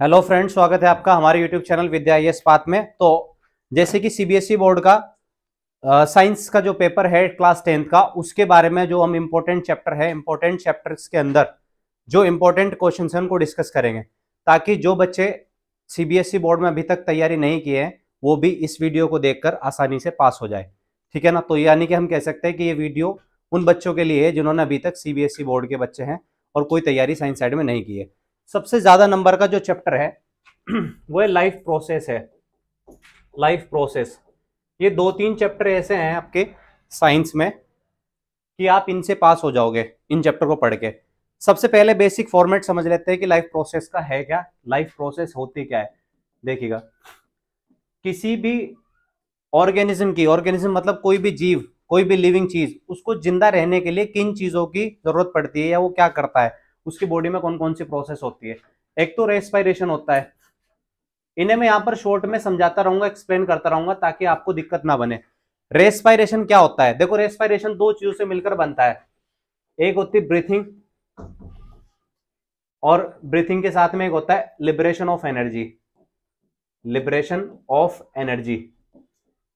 Hello friends, स्वागत है आपका हमारे यूट्यूब चैनल विद्या IAS पाथ में। तो जैसे कि सीबीएसई बोर्ड का साइंस का जो पेपर है क्लास 10th का, उसके बारे में जो हम इम्पोर्टेंट चैप्टर है, इम्पोर्टेंट चैप्टर्स के अंदर जो इम्पोर्टेंट क्वेश्चन है उनको डिस्कस करेंगे, ताकि जो बच्चे सीबीएसई बोर्ड में अभी तक तैयारी नहीं किए हैं वो भी इस वीडियो को देखकर आसानी से पास हो जाए। ठीक है ना। तो यानी कि हम कह सकते हैं कि ये वीडियो उन बच्चों के लिए है जिन्होंने अभी तक सीबीएसई बोर्ड के बच्चे हैं और कोई तैयारी साइंस साइड में नहीं की है। सबसे ज्यादा नंबर का जो चैप्टर है वो है लाइफ प्रोसेस है। लाइफ प्रोसेस, ये 2-3 चैप्टर ऐसे हैं आपके साइंस में कि आप इनसे पास हो जाओगे इन चैप्टर को पढ़ के। सबसे पहले बेसिक फॉर्मेट समझ लेते हैं कि लाइफ प्रोसेस का है क्या, लाइफ प्रोसेस होती क्या है। देखिएगा, किसी भी ऑर्गेनिज्म मतलब कोई भी जीव, कोई भी लिविंग चीज, उसको जिंदा रहने के लिए किन चीजों की जरूरत पड़ती है या वो क्या करता है, उसकी बॉडी में कौन कौन सी प्रोसेस होती है। एक तो रेस्पिरेशन होता है। इन्हें मैं यहां पर शॉर्ट में समझाता रहूंगा, एक्सप्लेन करता रहूंगा ताकि आपको दिक्कत ना बने। रेस्पिरेशन क्या होता है? देखो, रेस्पिरेशन दो चीजों से मिलकर बनता है। एक होती है ब्रीथिंग, और ब्रीथिंग के साथ में एक होता है liberation of energy. Liberation of energy,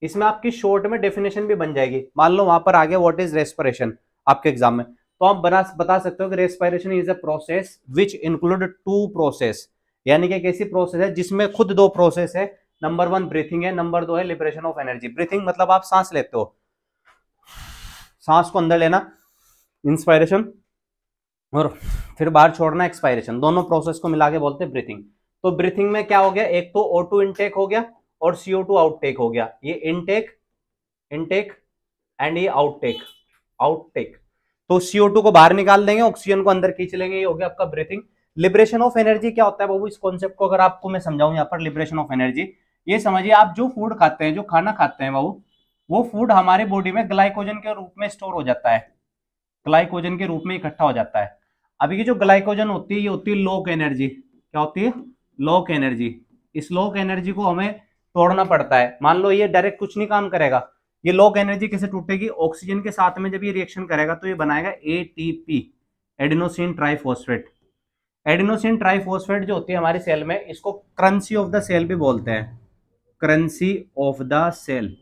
इसमें आपकी शॉर्ट में डेफिनेशन भी बन जाएगी। मान लो वहां पर आ गया व्हाट इज रेस्पिरेशन आपके एग्जाम में, तो आप बता सकते हो कि respiration is a process which include to process, यानी कि एक ऐसी प्रोसेस है जिसमें खुद दो प्रोसेस है। नंबर 1 ब्रीथिंग है, नंबर 2 है लिबरेशन ऑफ एनर्जी। ब्रीथिंग मतलब आप सांस लेते हो, सांस को अंदर लेना इंस्पायरेशन, और फिर बाहर छोड़ना एक्सपायरेशन। दोनों प्रोसेस को मिला के बोलते हैं ब्रीथिंग। तो ब्रीथिंग में क्या हो गया, एक तो O2 इनटेक हो गया और CO2 आउटटेक हो गया। ये इनटेक एंड ये आउटटेक। तो CO2 को बाहर निकाल देंगे, ऑक्सीजन को अंदर खींच लेंगे, ये हो गया आपका ब्रीथिंग। लिबरेशन ऑफ एनर्जी क्या होता है बाबू? इस कॉन्सेप्ट को अगर आपको मैं समझाऊं यहाँ पर, लिबरेशन ऑफ एनर्जी, ये समझिए आप जो फूड खाते हैं, जो खाना खाते हैं बाबू, वो फूड हमारे बॉडी में ग्लाइकोजन के रूप में स्टोर हो जाता है, ग्लाइकोजन के रूप में इकट्ठा हो जाता है। अभी की जो ग्लाइकोजन होती है, ये होती है लोक एनर्जी। क्या होती है? लोक एनर्जी। इस लोक एनर्जी को हमें तोड़ना पड़ता है। मान लो ये डायरेक्ट कुछ नहीं काम करेगा, ये लोक एनर्जी कैसे टूटेगी? ऑक्सीजन के साथ में जब ये रिएक्शन करेगा तो ये बनाएगा ATP, adenosine triphosphate. Adenosine triphosphate जो होती है हमारी सेल में, इसको करेंसी ऑफ द सेल भी बोलते हैं। करेंसी ऑफ द सेल,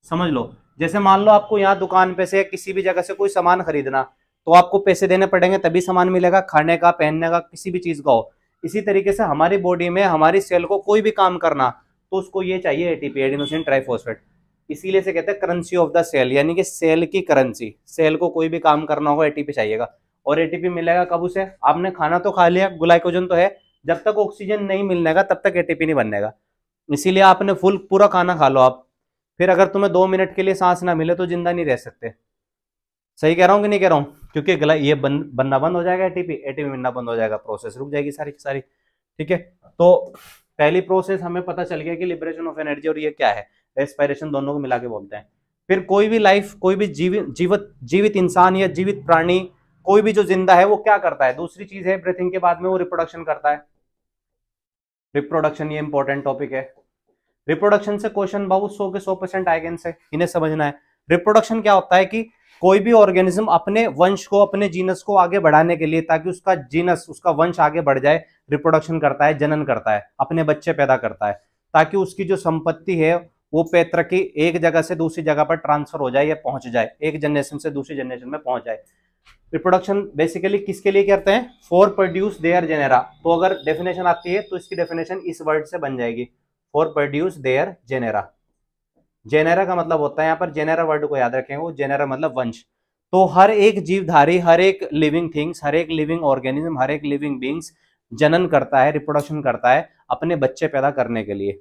समझ लो। जैसे मान लो आपको यहाँ दुकान पे से किसी भी जगह से कोई सामान खरीदना, तो आपको पैसे देने पड़ेंगे तभी सामान मिलेगा, खाने का, पहनने का, किसी भी चीज का हो। इसी तरीके से हमारी बॉडी में, हमारी सेल को कोई भी काम करना, तो उसको ये चाहिए ATP, एडिनोसिन ट्राइफॉस्फेट। इसीलिए से कहते हैं करेंसी ऑफ द सेल, यानी कि सेल की करेंसी। सेल को कोई भी काम करना होगा ATP चाहिएगा। और ATP मिलेगा कब उसे? आपने खाना तो खा लिया, ग्लाइकोजन तो है, जब तक ऑक्सीजन नहीं मिलने का तब तक ATP नहीं बनेगा। इसीलिए आपने पूरा खाना खा लो आप, फिर अगर तुम्हें 2 मिनट के लिए सांस ना मिले तो जिंदा नहीं रह सकते। सही कह रहा हूँ कि नहीं कह रहा हूँ? क्योंकि ये बनना बंद हो जाएगा, एटीपी मिलना बंद हो जाएगा, प्रोसेस रुक जाएगी सारी की सारी। ठीक है, तो पहली प्रोसेस हमें पता चल गया कि लिबरेशन ऑफ एनर्जी, और ये क्या है? रेस्पिरेशन। दोनों को मिला के बोलते हैं। फिर कोई भी लाइफ, कोई भी जीवित इंसान या जीवित प्राणी, कोई भी जो जिंदा है वो क्या करता है? दूसरी चीज है ब्रीथिंग के बाद में वो रिप्रोडक्शन करता है। रिप्रोडक्शन, ये इंपॉर्टेंट टॉपिक है। रिप्रोडक्शन से क्वेश्चन बाबू 100 के 100% आएगा, इनसे इन्हें समझना है। रिप्रोडक्शन क्या होता है कि कोई भी ऑर्गेनिज्म अपने वंश को, अपने जीनस को आगे बढ़ाने के लिए, ताकि उसका जीनस, उसका वंश आगे बढ़ जाए, रिप्रोडक्शन करता है, जनन करता है, अपने बच्चे पैदा करता है, ताकि उसकी जो संपत्ति है वो पैतृक की एक जगह से दूसरी जगह पर ट्रांसफर हो जाए या पहुंच जाए, एक जनरेशन से दूसरी जनरेशन में पहुंच जाए। रिप्रोडक्शन बेसिकली किसके लिए करते हैं? For produce their genera. तो अगर डेफिनेशन आती है तो इसकी डेफिनेशन इस वर्ड से बन जाएगी, for produce their genera. Genera का मतलब होता है, यहाँ पर जेनेरा वर्ड को याद रखेंगे, वो जेनेरा मतलब वंश। तो हर एक जीवधारी, हर एक लिविंग थिंग्स, हर एक लिविंग ऑर्गेनिज्म, हर एक लिविंग बींग्स जनन करता है, रिप्रोडक्शन करता है अपने बच्चे पैदा करने के लिए।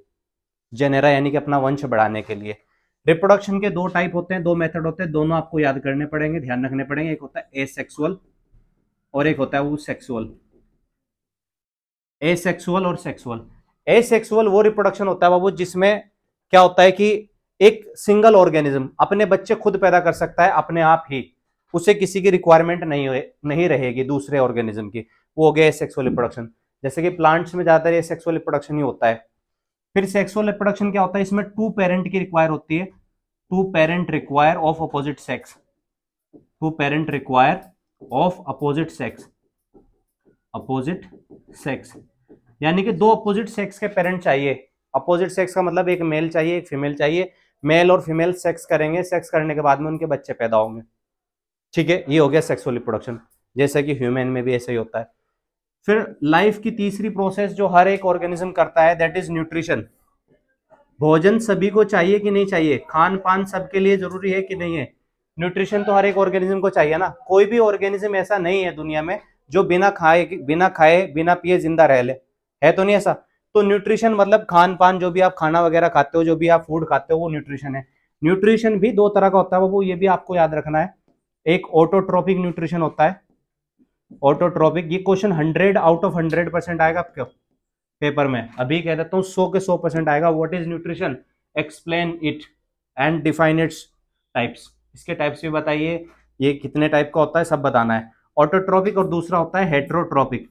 जेनेरा यानी कि अपना वंश बढ़ाने के लिए। रिप्रोडक्शन के 2 टाइप होते हैं, 2 मेथड होते हैं, दोनों आपको याद करने पड़ेंगे, ध्यान रखने पड़ेंगे। एक होता है एसेक्सुअल और एक होता है वो सेक्सुअल। एसेक्सुअल और सेक्सुअल। एसेक्सुअल वो रिप्रोडक्शन होता है बाबू जिसमें क्या होता है कि एक सिंगल ऑर्गेनिज्म अपने बच्चे खुद पैदा कर सकता है अपने आप ही, उसे किसी की रिक्वायरमेंट नहीं रहेगी दूसरे ऑर्गेनिज्म की। वो हो गया एसेक्सुअल रिप्रोडक्शन। जैसे कि प्लांट्स में ज्यादातर ये सेक्सुअल रिप्रोडक्शन ही होता है। फिर सेक्सुअल रिप्रोडक्शन क्या होता है? इसमें 2 पेरेंट की रिक्वायर होती है, 2 parent require of opposite sex, 2 parent require of opposite sex, यानी कि दो अपोजिट सेक्स के पेरेंट चाहिए। अपोजिट सेक्स का मतलब एक मेल चाहिए एक फीमेल चाहिए, मेल और फीमेल सेक्स करेंगे, सेक्स करने के बाद में उनके बच्चे पैदा होंगे। ठीक है, ये हो गया सेक्सुअल रिप्रोडक्शन, जैसा कि ह्यूमन में भी ऐसे ही होता है। फिर लाइफ की तीसरी प्रोसेस जो हर एक ऑर्गेनिज्म करता है, दैट इज न्यूट्रिशन। भोजन सभी को चाहिए कि नहीं चाहिए, खान पान सबके लिए जरूरी है कि नहीं है, न्यूट्रिशन तो हर एक ऑर्गेनिज्म को चाहिए ना। कोई भी ऑर्गेनिज्म ऐसा नहीं है दुनिया में जो बिना खाए बिना पिए जिंदा रह ले, है तो नहीं ऐसा। तो न्यूट्रिशन मतलब खान पान, जो भी आप खाना वगैरह खाते हो, जो भी आप फूड खाते हो, वो न्यूट्रिशन है। न्यूट्रिशन भी दो तरह का होता है वो ये भी आपको याद रखना है। एक ऑटोट्रोपिक न्यूट्रिशन होता है, ऑटोट्रोपिक, ये क्वेश्चन 100 आउट ऑफ 100% आएगा आपके पेपर में। अभी कह देता हूँ 100 के 100% आएगा। What is nutrition, explain it and define its types. इसके टाइप्स भी बताइए, ये कितने टाइप का होता है सब बताना है। ऑटोट्रोपिक और दूसरा होता है हेट्रोट्रोपिक।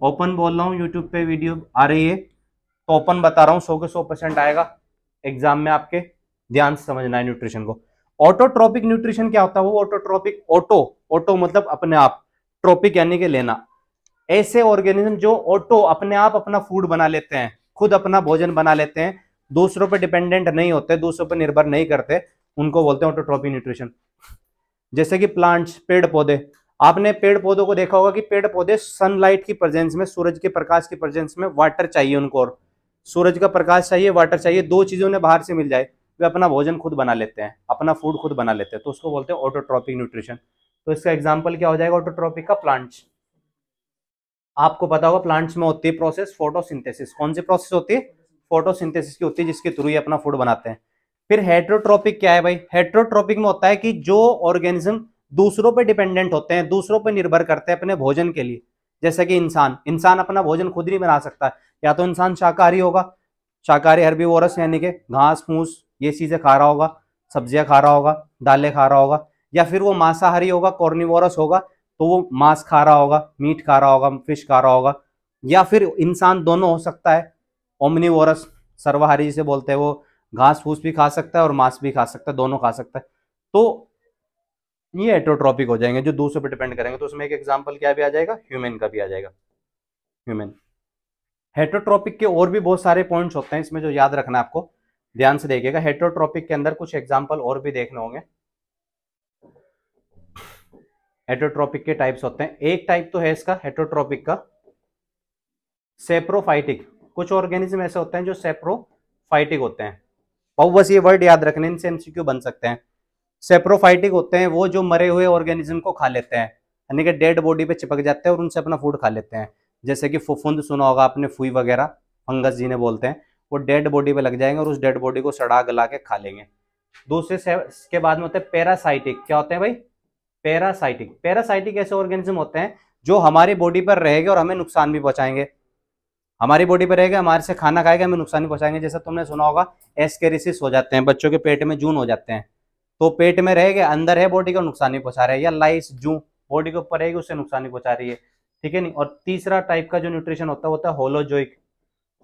ओपन बोल रहा हूँ, यूट्यूब पे वीडियो आ रही है तो ओपन बता रहा हूँ, 100 के 100% आएगा एग्जाम में आपके, ध्यान से समझना है न्यूट्रिशन को। ऑटोट्रोपिक न्यूट्रिशन क्या होता है, वो ऑटोट्रोपिक, ऑटो मतलब अपने आप, ट्रोपिक यानी कि लेना। ऐसे ऑर्गेनिज्म जो ऑटो अपने आप अपना फूड बना लेते हैं, खुद अपना भोजन बना लेते हैं, दूसरों पर डिपेंडेंट नहीं होते, दूसरों पर निर्भर नहीं करते, उनको बोलते हैं ऑटोट्रोपिक न्यूट्रिशन। जैसे कि प्लांट्स, पेड़ पौधे, आपने पेड़ पौधों को देखा होगा कि पेड़ पौधे सनलाइट की प्रेजेंस में, सूरज के प्रकाश की प्रेजेंस में वाटर चाहिए उनको, और सूरज का प्रकाश चाहिए, वाटर चाहिए, दो चीजें उन्हें बाहर से मिल जाए, वे अपना भोजन खुद बना लेते हैं, अपना फूड खुद बना लेते हैं, तो उसको बोलते हैं ऑटोट्रोपिक न्यूट्रिशन। तो इसका एग्जाम्पल क्या हो जाएगा ऑटोट्रोपिक का, प्लांट्स। आपको पता होगा प्लांट्स में होती है प्रोसेस फोटोसिंथेसिस। कौन सी प्रोसेस होती है, फोटोसिंथेसिस की होती है, जिसके थ्रू ये अपना फूड बनाते हैं। फिर हेट्रोट्रोपिक क्या है भाई, हेट्रोट्रोपिक में होता है कि जो ऑर्गेनिज्म दूसरों पे डिपेंडेंट होते हैं, दूसरों पे निर्भर करते हैं अपने भोजन के लिए। जैसे कि इंसान अपना भोजन खुद नहीं बना सकता, या तो इंसान शाकाहारी होगा, शाकाहारी हर्बीवोरस यानी कि घास फूस ये चीजें खा रहा होगा, सब्जियां खा रहा होगा, दालें खा रहा होगा, या फिर वो मांसाहारी होगा, कॉर्निवोरस होगा, तो वो मांस खा रहा होगा, मीट खा रहा होगा, फिश खा रहा होगा, या फिर इंसान दोनों हो सकता है, ओमनीवोरस सर्वाहारी जिसे बोलते हैं, वो घास फूस भी खा सकता है और मांस भी खा सकता है, दोनों खा सकता है। तो ये हेट्रोट्रोपिक हो जाएंगे जो दूसरे पर डिपेंड करेंगे। तो उसमें एक एग्जांपल क्या भी आ जाएगा, ह्यूमन का भी आ जाएगा, ह्यूमन। हेट्रोट्रोपिक के और भी बहुत सारे पॉइंट्स होते हैं इसमें जो याद रखना है आपको, ध्यान से देखिएगा। हेट्रोट्रोपिक के अंदर कुछ एग्जांपल और भी देखने होंगे। हेट्रोट्रोपिक के टाइप्स होते हैं, एक टाइप तो है इसका हेट्रोट्रोपिक का सेप्रोफाइटिक। कुछ ऑर्गेनिज्म ऐसे होते हैं जो सेप्रोफाइटिक होते हैं, और बस ये वर्ड याद रखने, इनसे एमसीक्यू बन सकते हैं। सेप्रोफाइटिक होते हैं वो जो मरे हुए ऑर्गेनिज्म को खा लेते हैं, यानी कि डेड बॉडी पे चिपक जाते हैं और उनसे अपना फूड खा लेते हैं। जैसे कि फुफुंद सुना होगा आपने, फुई वगैरह, फंगस जिन्हें बोलते हैं, वो डेड बॉडी पे लग जाएंगे और उस डेड बॉडी को सड़ा गला के खा लेंगे। दूसरे से के बाद में होते हैं पैरासाइटिक। क्या होते हैं भाई, पैरासाइटिक। पैरासाइटिक ऐसे ऑर्गेनिज्म होते हैं जो हमारी बॉडी पर रहेंगे और हमें नुकसान भी पहुंचाएंगे, हमारी बॉडी पर रहेगा, हमारे से खाना खाएगा, हमें नुकसान भी पहुंचाएंगे। जैसा तुमने सुना होगा एस्केरिसिस हो जाते हैं, बच्चों के पेट में जून हो जाते हैं, तो पेट में रहेगा, अंदर है बॉडी को नुकसान नहीं पहुंचा रहा है। या लाइस, जू बॉडी के ऊपर रहेगी, उससे नुकसान नहीं पहुंचा रही है, ठीक है नहीं। और तीसरा टाइप का जो न्यूट्रिशन होता है वो होता है होलोजोइक।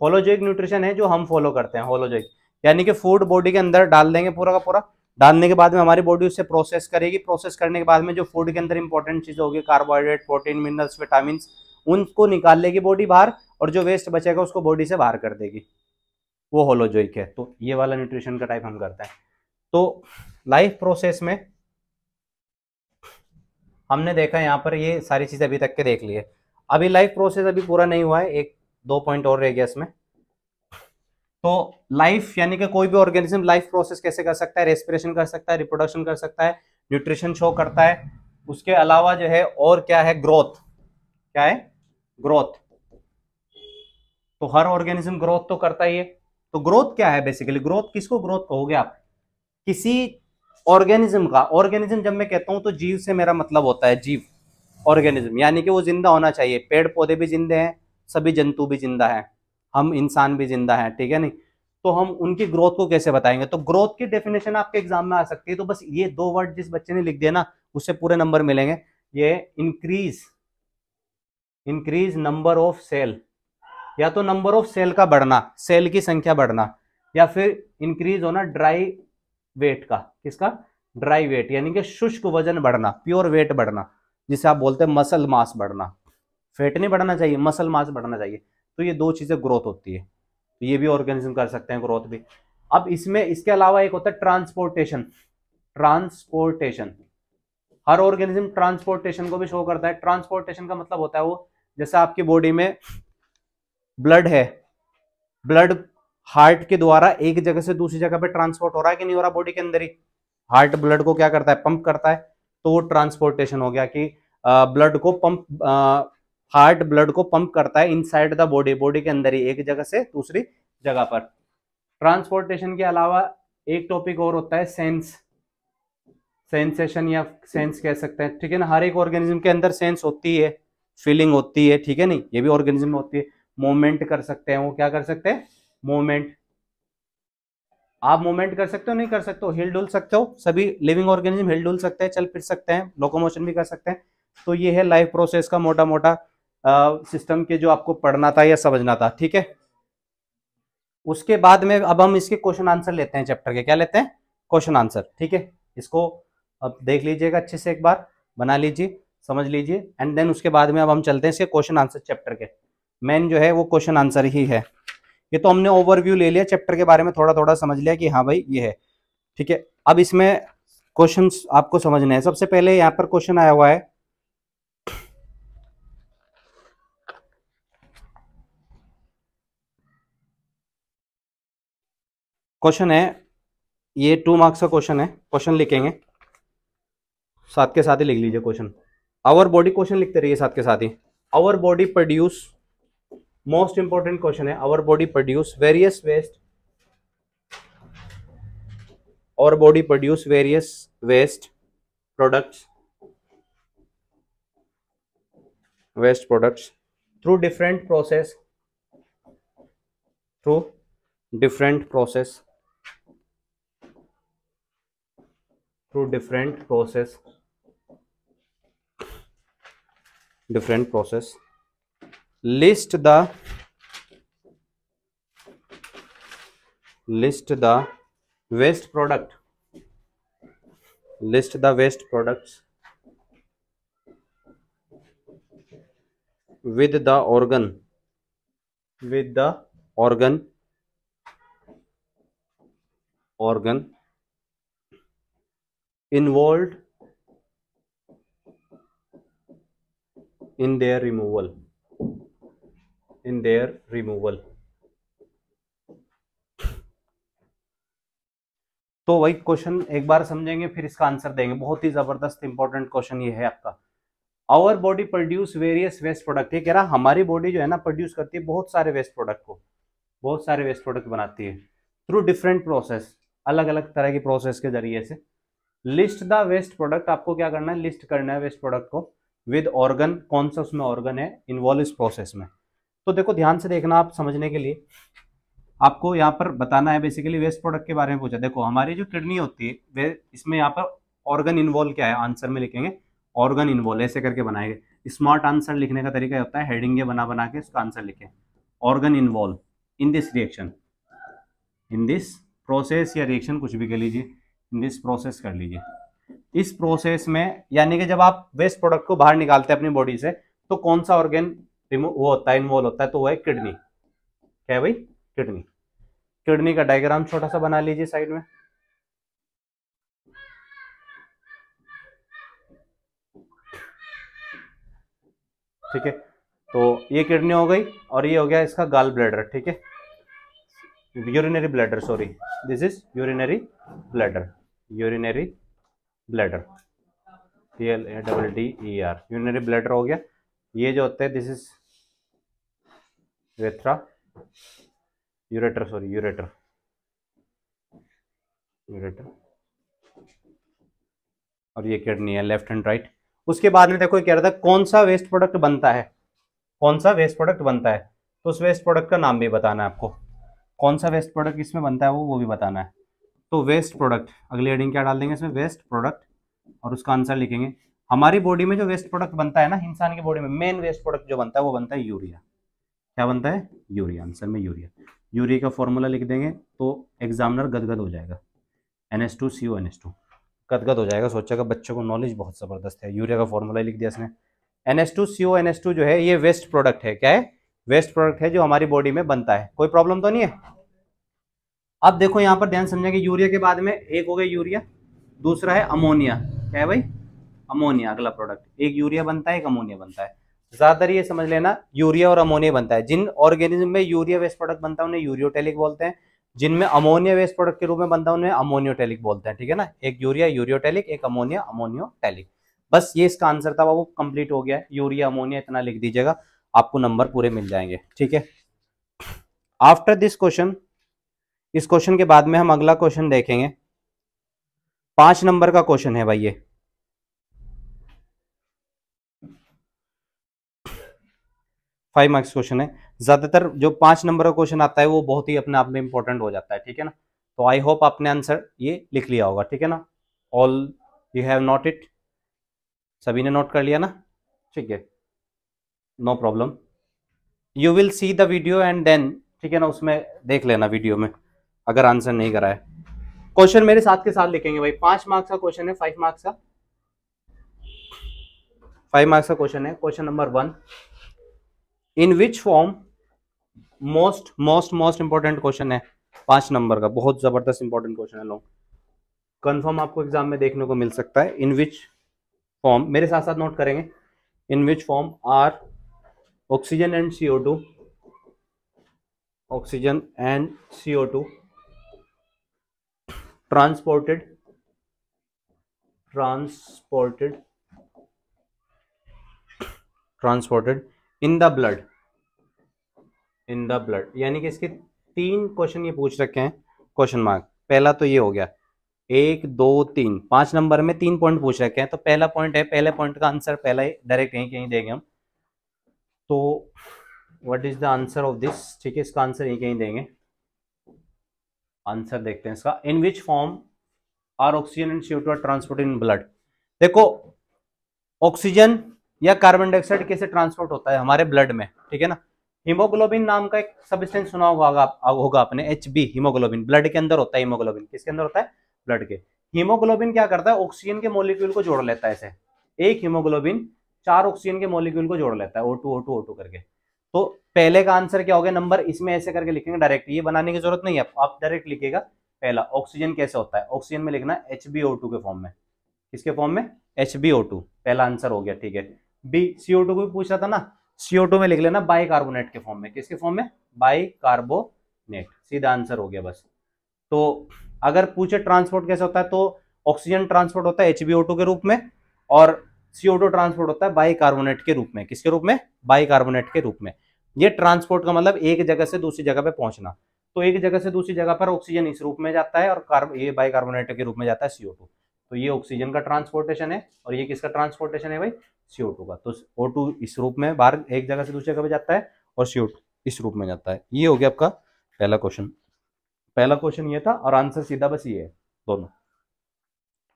होलोजोइक न्यूट्रिशन है जो हम फॉलो करते हैं, होलोजोइक यानी कि फूड बॉडी के अंदर डाल देंगे पूरा का पूरा, डालने के बाद में हमारी बॉडी उससे प्रोसेस करेगी, प्रोसेस करने के बाद में जो फूड के अंदर इंपॉर्टेंट चीजें होगी, कार्बोहाइड्रेट, प्रोटीन, मिनरल्स, विटामिन, उनको निकाल लेगी बॉडी बाहर, और जो वेस्ट बचेगा उसको बॉडी से बाहर कर देगी, वो होलोजोइक है। तो ये वाला न्यूट्रिशन का टाइप हम करते हैं। तो लाइफ प्रोसेस में हमने देखा यहाँ पर ये सारी चीजें अभी तक के देख लिए। अभी लाइफ प्रोसेस अभी पूरा नहीं हुआ है, एक दो पॉइंट और रह गया इसमें। तो लाइफ यानी कि कोई भी ऑर्गेनिज्म लाइफ प्रोसेस कैसे कर सकता है, रेस्पिरेशन कर सकता है, रिप्रोडक्शन कर सकता है, न्यूट्रिशन शो करता है, उसके अलावा जो है और क्या है, ग्रोथ। क्या है, ग्रोथ। तो हर ऑर्गेनिज्म ग्रोथ तो करता ही है। तो ग्रोथ क्या है बेसिकली, ग्रोथ किसको ग्रोथ कहोगे आप, किसी ऑर्गेनिज्म का। ऑर्गेनिज्म जब मैं कहता हूं तो जीव से मेरा मतलब होता है जीव, ऑर्गेनिज्म यानी कि वो जिंदा होना चाहिए। पेड़ पौधे भी जिंदे हैं, सभी जंतु भी जिंदा हैं, हम इंसान भी जिंदा हैं, ठीक है नहीं। तो हम उनकी ग्रोथ को कैसे बताएंगे, तो ग्रोथ की डेफिनेशन आपके एग्जाम में आ सकती है। तो बस ये दो वर्ड जिस बच्चे ने लिख दिया ना, उससे पूरे नंबर मिलेंगे। ये इंक्रीज नंबर ऑफ सेल, या तो नंबर ऑफ सेल का बढ़ना, सेल की संख्या बढ़ना, या फिर इंक्रीज होना ड्राई वेट का, किसका, ड्राई वेट यानी कि शुष्क वजन बढ़ना, प्योर वेट बढ़ना, जिसे आप बोलते हैं मसल मास बढ़ना। फैट नहीं बढ़ना चाहिए, मसल मास बढ़ना चाहिए। तो ये दो चीजें ग्रोथ होती है, तो ये भी ऑर्गेनिज्म कर सकते हैं ग्रोथ भी। अब इसमें इसके अलावा एक होता है ट्रांसपोर्टेशन। ट्रांसपोर्टेशन, हर ऑर्गेनिज्म ट्रांसपोर्टेशन को भी शो करता है। ट्रांसपोर्टेशन का मतलब होता है वो, जैसे आपकी बॉडी में ब्लड है, ब्लड हार्ट के द्वारा एक जगह से दूसरी जगह पे ट्रांसपोर्ट हो रहा है कि नहीं हो रहा, बॉडी के अंदर ही हार्ट ब्लड को क्या करता है, पंप करता है। तो वो ट्रांसपोर्टेशन हो गया कि ब्लड को पंप, हार्ट ब्लड को पंप करता है इनसाइड द बॉडी, बॉडी के अंदर ही एक जगह से दूसरी जगह पर। ट्रांसपोर्टेशन के अलावा एक टॉपिक और होता है सेंस, सेंसेशन या सेंस कह सकते हैं, ठीक है ना। हर एक ऑर्गेनिज्म के अंदर सेंस होती है, फीलिंग होती है, ठीक है नहीं, ये भी ऑर्गेनिज्म में होती है। मूवमेंट कर सकते हैं वो, क्या कर सकते हैं, मूवमेंट। आप मूवमेंट कर सकते हो, नहीं कर सकते हो, हिल डुल सकते हो, सभी लिविंग ऑर्गेनिज्म हिल डुल सकते हैं, चल फिर सकते हैं, लोकोमोशन भी कर सकते हैं। तो ये है लाइफ प्रोसेस का मोटा मोटा सिस्टम के जो आपको पढ़ना था या समझना था, ठीक है। उसके बाद में अब हम इसके क्वेश्चन आंसर लेते हैं चैप्टर के, क्या लेते हैं, क्वेश्चन आंसर, ठीक है। इसको अब देख लीजिएगा अच्छे से, एक बार बना लीजिए, समझ लीजिए, एंड देन उसके बाद में अब हम चलते हैं इसके क्वेश्चन आंसर चैप्टर के। मेन जो है वो क्वेश्चन आंसर ही है। ये तो हमने ओवरव्यू ले लिया चैप्टर के बारे में, थोड़ा थोड़ा समझ लिया कि हाँ भाई ये है, ठीक है। अब इसमें क्वेश्चंस आपको समझने हैं। सबसे पहले यहाँ पर क्वेश्चन आया हुआ है, क्वेश्चन है ये 2 मार्क्स का क्वेश्चन है। क्वेश्चन लिखेंगे, साथ के साथ ही लिख लीजिए क्वेश्चन। आवर बॉडी, क्वेश्चन लिखते रहिए साथ के साथ ही। Our body produce, most important question है, our body produce various waste, our body produce various waste products through different process, through different process, through different process, different process. List the waste product, list the waste products with the organ, with the organ involved in their removal, in their removal. तो वही question एक बार समझेंगे फिर इसका answer देंगे। बहुत ही जबरदस्त important question ये है आपका। Our body produce various waste product, ये कह रहा हमारी बॉडी जो है ना प्रोड्यूस करती है बहुत सारे वेस्ट प्रोडक्ट को, बहुत सारे वेस्ट प्रोडक्ट बनाती है थ्रू डिफरेंट प्रोसेस, अलग अलग तरह की प्रोसेस के जरिए से। लिस्ट द वेस्ट प्रोडक्ट, आपको क्या करना है, लिस्ट करना है वेस्ट प्रोडक्ट को विद ऑर्गन, कौन सा उसमें ऑर्गन है इन्वॉल्व इस प्रोसेस में। तो देखो ध्यान से देखना, आप समझने के लिए आपको यहाँ पर बताना है बेसिकली वेस्ट प्रोडक्ट के बारे में पूछा। देखो हमारी जो किडनी होती है वे, इसमें यहाँ पर ऑर्गन इन्वॉल्व क्या है, आंसर में लिखेंगे ऑर्गन इन्वॉल्व, ऐसे करके बनाएंगे। स्मार्ट आंसर लिखने का तरीका होता है हेडिंग बना बना के उसका आंसर लिखें, organ involve in this reaction, in this process, या रिएक्शन कुछ भी कह लीजिए, इन दिस प्रोसेस कर लीजिए। इस प्रोसेस में यानी कि जब आप वेस्ट प्रोडक्ट को बाहर निकालते हैं अपनी बॉडी से, तो कौन सा ऑर्गन वो होता है, इन्वॉल्व होता है, तो वो है किडनी। क्या है भाई, किडनी। किडनी का डायग्राम छोटा सा बना लीजिए साइड में, ठीक है। तो ये किडनी हो गई और ये हो गया इसका गाल ब्लैडर, ठीक है, urinary bladder, sorry this is urinary bladder, urinary bladder, TLADDER, urinary bladder हो गया। ये जो होता है this is urethra, ureter, sorry ureter, ureter, और ये किडनी है लेफ्ट एंड राइट। उसके बाद में देखो ये कह रहा था कौन सा वेस्ट प्रोडक्ट बनता है, कौन सा वेस्ट प्रोडक्ट बनता है, तो उस वेस्ट प्रोडक्ट का नाम भी बताना है आपको, कौन सा वेस्ट प्रोडक्ट इसमें बनता है वो भी बताना है। तो वेस्ट प्रोडक्ट, अगली हेडिंग क्या डाल देंगे इसमें, वेस्ट प्रोडक्ट, और उसका आंसर लिखेंगे। हमारी बॉडी में जो वेस्ट प्रोडक्ट बनता है ना, इंसान की बॉडी में मेन वेस्ट प्रोडक्ट जो बनता है वो बनता है यूरिया। क्या बनता है, यूरिया, आंसर में यूरिया। यूरिया का फॉर्मूला लिख देंगे तो एग्जामिनर गदगद हो जाएगा, NH2CO NH2, गदगद हो जाएगा, सोचेगा बच्चों को नॉलेज बहुत जबरदस्त है, यूरिया का फॉर्मूला लिख दिया इसने, NH2CO NH2 जो है ये वेस्ट प्रोडक्ट है। क्या है? वेस्ट प्रोडक्ट है जो हमारी बॉडी में बनता है। कोई प्रॉब्लम तो नहीं है? अब देखो यहाँ पर ध्यान समझेंगे, यूरिया के बाद में एक हो गया यूरिया, दूसरा है अमोनिया। क्या है भाई? अमोनिया अगला प्रोडक्ट। एक यूरिया बनता है, एक अमोनिया बनता है। ज्यादातर ये समझ लेना यूरिया और अमोनिया बनता है। जिन ऑर्गेनिज्म में यूरिया वेस्ट प्रोडक्ट बनता है उन्हें यूरियोटेलिक बोलते हैं, जिनमें अमोनिया वेस्ट प्रोडक्ट के रूप में बनता है उन्हें अमोनियोटेलिक बोलते हैं। ठीक है ना? एक यूरिया यूरियोटेलिक, एक अमोनिया अमोनियोटेलिक। बस ये इसका आंसर था बाबू, कंप्लीट हो गया है। यूरिया अमोनिया इतना लिख दीजिएगा, आपको नंबर पूरे मिल जाएंगे। ठीक है। आफ्टर दिस क्वेश्चन, इस क्वेश्चन के बाद में हम अगला क्वेश्चन देखेंगे। 5 नंबर का क्वेश्चन है भाई ये। 5 मार्क्स क्वेश्चन है। ज्यादातर जो 5 नंबर का क्वेश्चन आता है वो बहुत ही अपने आप में इंपॉर्टेंट हो जाता है। ठीक है ना? तो आई होप आपने आंसर ये लिख लिया होगा। ठीक है ना? All you have note it, सभी ने नोट कर लिया ना? ठीक है, no problem. You will see the video and then, ठीक है ना, उसमें देख लेना वीडियो में अगर आंसर नहीं करा है। क्वेश्चन मेरे साथ के साथ लिखेंगे भाई। 5 मार्क्स का क्वेश्चन है, 5 मार्क्स का, 5 मार्क्स का क्वेश्चन है। Question number 1, in which form, most important question है, 5 नंबर का, बहुत जबरदस्त इंपॉर्टेंट क्वेश्चन है। लोग कंफर्म आपको एग्जाम में देखने को मिल सकता है। इन विच फॉर्म, मेरे साथ साथ नोट करेंगे, in which form are oxygen and CO2, oxygen and CO2 transported in the blood, यानी कि इसके 3 क्वेश्चन ये पूछ रखे हैं, क्वेश्चन मार्क। पहला तो ये हो गया, 1 2 3, 5 नंबर में 3 पॉइंट पूछ रखे हैं। तो पहला पॉइंट है, पहले पॉइंट का आंसर पहला ही डायरेक्ट यहीं कहीं देंगे हम। तो what is the answer of this? ठीक है, इसका आंसर यहीं कहीं देंगे। आंसर देखते हैं इसका। In which form are oxygen and CO2 are transported in blood. देखो, ऑक्सीजन या कार्बन डाइऑक्साइड कैसे ट्रांसपोर्ट होता है हमारे ब्लड में? ठीक है ना? हीमोग्लोबिन नाम का एक सब्सटेंस सुना होगा आपने, HB, हीमोग्लोबिन। ब्लड के अंदर होता है हीमोग्लोबिन। किसके अंदर होता है? ब्लड के। हीमोग्लोबिन क्या करता है? ऑक्सीजन के मॉलिक्यूल को जोड़ लेता है। ऐसे एक हीमोग्लोबिन 4 ऑक्सीजन के मॉलिक्यूल को जोड़ लेता है, O2 O2 O2 करके। तो पहले का आंसर क्या हो गया? नंबर इसमें ऐसे करके लिखेंगे डायरेक्ट, ये बनाने की जरूरत नहीं है, आप डायरेक्ट लिखिएगा। पहला ऑक्सीजन कैसे होता है? ऑक्सीजन में लिखना HbO2 के फॉर्म में। किसके फॉर्म में? HbO2। पहला आंसर हो गया। ठीक है। बी, CO2 को भी पूछ रहा था ना, CO2 में लिख लेना बाइकार्बोनेट के फॉर्म में। किसके फॉर्म में? बाइकार्बोनेट। सीधा आंसर हो गया बस। तो अगर पूछे ट्रांसपोर्ट कैसे होता है, तो ऑक्सीजन ट्रांसपोर्ट होता है HbO2 के रूप में, और CO2 ट्रांसपोर्ट होता है बाइकार्बोनेट के रूप में। किसके रूप में? बाइकार्बोनेट के रूप में। ये ट्रांसपोर्ट का मतलब एक जगह से दूसरी जगह पे पहुंचना। तो एक जगह से दूसरी जगह पर ऑक्सीजन इस रूप में जाता है और ये बाइकार्बोनेट के रूप में जाता है CO2। तो ये ऑक्सीजन का ट्रांसपोर्टेशन है, और ये किसका ट्रांसपोर्टेशन है भाई? CO2 का। तो O2 इस रूप में बाहर एक जगह से दूसरी जगह पे जाता है, और CO2 इस रूप में जाता है। ये हो गया आपका पहला क्वेश्चन। पहला क्वेश्चन ये था, और आंसर सीधा बस ये है दोनों।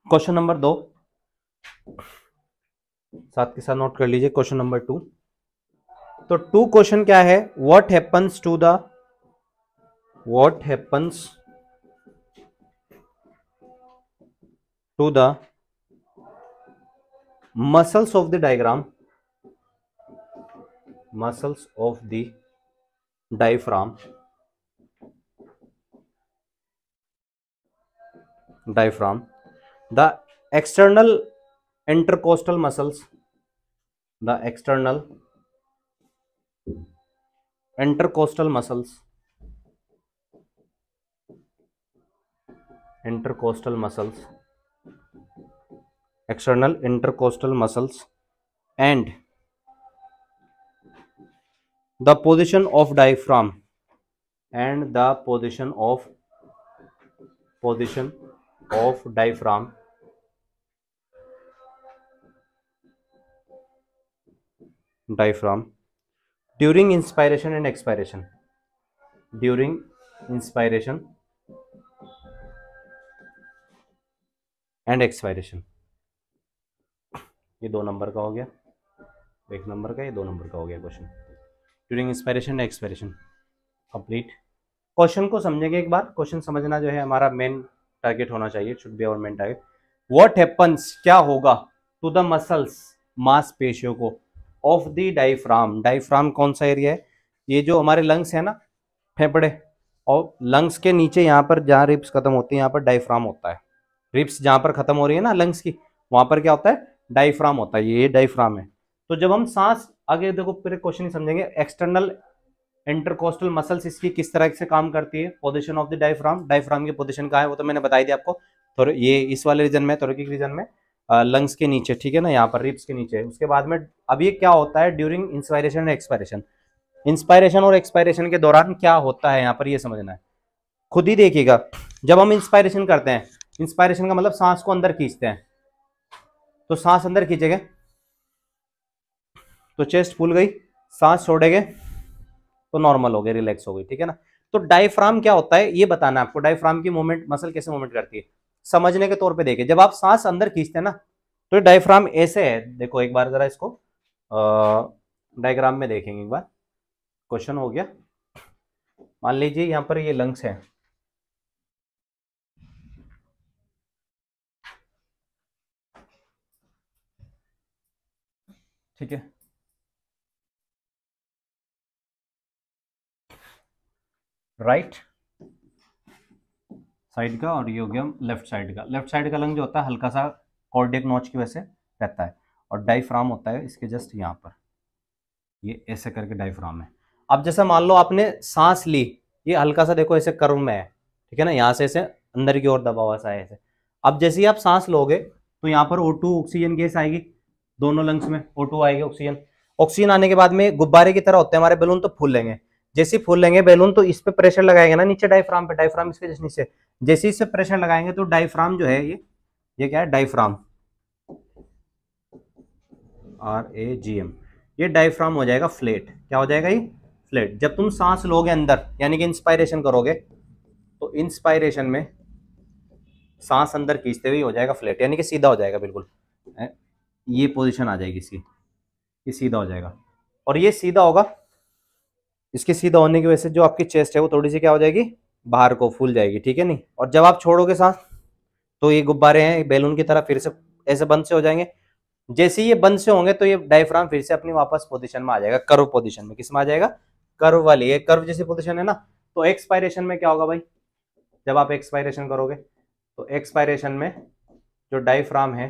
क्वेश्चन नंबर 2, साथ के साथ नोट कर लीजिए। क्वेश्चन नंबर 2, तो 2 क्वेश्चन क्या है? What happens to the muscles of the diaphragm, the external intercostal muscles, external intercostal muscles and the position of diaphragm, diaphragm during inspiration and expiration, ये 2 number का हो गया, 1 नंबर का, ये 2 नंबर का हो गया question. During inspiration and expiration complete. Question को समझेंगे एक बार। क्वेश्चन समझना जो है हमारा मेन टारगेट होना चाहिए, should be our main target. What happens, क्या होगा, टू द मसल्स, मांसपेशियों को, ऑफ द डायफ्राम। डायफ्राम कौन सा एरिया है? ये जो हमारे लंग्स है ना, फेफड़े, और लंग्स के नीचे यहाँ पर जहाँ रिब्स खत्म होती है यहाँ पर डायफ्राम होता है। रिब्स जहाँ पर खत्म हो रही है ना लंग्स की, वहां पर क्या होता है? डायफ्राम होता है। ये डायफ्राम है। तो जब हम सांस, आगे देखो पूरे क्वेश्चन ही समझेंगे। एक्सटर्नल इंटरकोस्टल मसल्स इसकी किस तरह से काम करती है, position of the diaphragm, diaphragm की पोजीशन कहाँ है वो तो मैंने बताई दिया आपको। तो ये इस वाले रीजन में, थोरेकिक रीजन में, लंग्स के नीचे, ठीक है ना, यहाँ पर रिब्स के नीचे। उसके बाद में अब ये क्या होता है during inspiration and expiration, inspiration और एक्सपायरेशन के दौरान क्या होता है यहाँ पर, ये समझना है। खुद ही देखिएगा, जब हम इंस्पायरेशन करते हैं, इंस्पायरेशन का मतलब सांस को अंदर खींचते हैं, तो सांस अंदर खींचेंगे तो चेस्ट फूल गई, सांस छोड़ेंगे तो नॉर्मल हो गए, रिलैक्स हो गई, ठीक है ना। तो डायफ्राम क्या होता है ये बताना है आपको। डायफ्राम की मूवमेंट, मसल कैसे मूवमेंट करती है समझने के तौर पे देखिए। जब आप सांस अंदर खींचते हैं ना, तो डायफ्राम ऐसे है, देखो एक बार जरा इसको डायग्राम में देखेंगे एक बार। क्वेश्चन हो गया, मान लीजिए यहाँ पर ये लंग्स है, ठीक है, राइट साइड का, और ये हो गया लेफ्ट साइड का। लेफ्ट साइड का लंग जो होता है हल्का सा कार्डियक नॉच की वजह से रहता है, और डायफ्राम होता है इसके जस्ट यहाँ पर, ये ऐसे करके डायफ्राम है। अब जैसे मान लो आपने सांस ली, ये हल्का सा देखो ऐसे कर्व में है, ठीक है ना, यहाँ से ऐसे अंदर की ओर दबा हुआ सा है ऐसे। अब जैसे ही आप सांस लोगे तो यहाँ पर O2 ऑक्सीजन गैस आएगी, दोनों लंग्स में O2 आएगी, ऑक्सीजन। ऑक्सीजन आने के बाद में गुब्बारे की तरह होते हैं हमारे बैलून, तो फूल लेंगे। जैसे ही फूल लेंगे बैलून, तो इस पे प्रेशर लगाएंगे ना नीचे डायफ्राम पे, डायफ्राम इसके जस्ट नीचे, जैसे इससे प्रेशर लगाएंगे तो डायफ्राम जो है ये क्या है, डायफ्राम, RAGM, ये डायफ्राम हो जाएगा फ्लैट। क्या हो जाएगा ये? फ्लैट। जब तुम सांस लोगे अंदर, यानी कि इंस्पायरेशन करोगे, तो इंस्पायरेशन में सांस अंदर खींचते हुए हो जाएगा फ्लैट, यानी कि सीधा हो जाएगा बिल्कुल, ये पोजीशन आ जाएगी इसकी, ये सीधा हो जाएगा। और ये सीधा होगा, इसके सीधा होने की वजह से जो आपकी चेस्ट है वो थोड़ी सी क्या हो जाएगी, बाहर को फूल जाएगी, ठीक है नहीं। और जब आप छोड़ोगे सांस, तो ये गुब्बारे हैं बैलून की तरह फिर से ऐसे बंद से हो जाएंगे। जैसे ही ये बंद से होंगे तो ये डायफ्राम फिर से अपनी वापस पोजीशन में आ जाएगा, कर्व पोजीशन में। किस में आ जाएगा? कर्व वाली, ये कर्व जैसी पोजीशन है ना। तो एक्सपायरेशन में क्या होगा भाई, जब आप एक्सपायरेशन करोगे तो एक्सपायरेशन में जो डायफ्राम है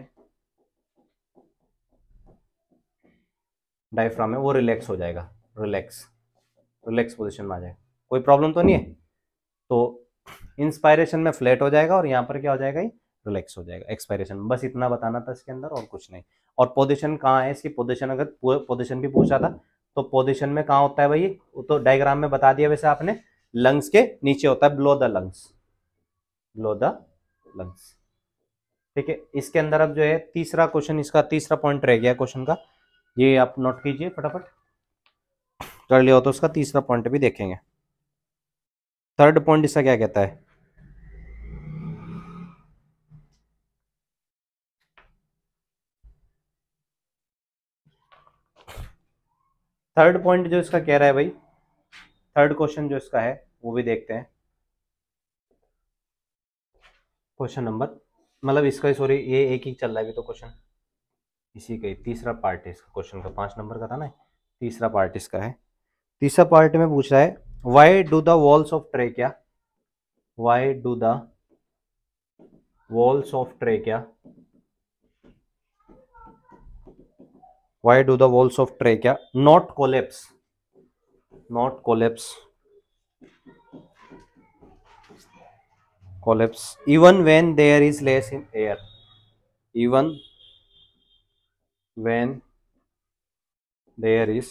वो रिलैक्स हो जाएगा, रिलैक्स पोजीशन में आ जाएगा। कोई प्रॉब्लम तो नहीं है। तो इंस्पायरेशन में फ्लैट हो जाएगा और यहाँ पर क्या हो जाएगा, ये रिलैक्स हो जाएगा एक्सपायरेशन में। बस इतना बताना था इसके अंदर, और कुछ नहीं। और पोजीशन कहाँ है इसकी, पोजीशन अगर पोजीशन भी पूछा था तो पोजीशन में कहाँ होता है भाई, वो तो डायग्राम में बता दिया वैसे आपने, लंग्स के नीचे होता है, below the lungs, below the lungs, ठीक है। इसके अंदर अब जो है तीसरा क्वेश्चन, इसका तीसरा पॉइंट रह गया क्वेश्चन का, ये आप नोट कीजिए फटाफट, कर लिया हो तो उसका तीसरा पॉइंट भी देखेंगे। थर्ड पॉइंट इसका क्या कहता है, थर्ड पॉइंट जो इसका कह रहा है भाई, थर्ड क्वेश्चन जो इसका है वो भी देखते हैं। क्वेश्चन नंबर, मतलब इसका, सॉरी ये एक ही चल रहा है अभी तो क्वेश्चन, इसी का ही तीसरा पार्ट है इसका क्वेश्चन का, 5 नंबर का था ना, तीसरा पार्ट इसका है। तीसरा पार्ट में पूछ रहा है, why do the walls of trachea, why do the walls of trachea, why do the walls of trachea not collapse, not collapse, collapse even when there is less in air, even when there is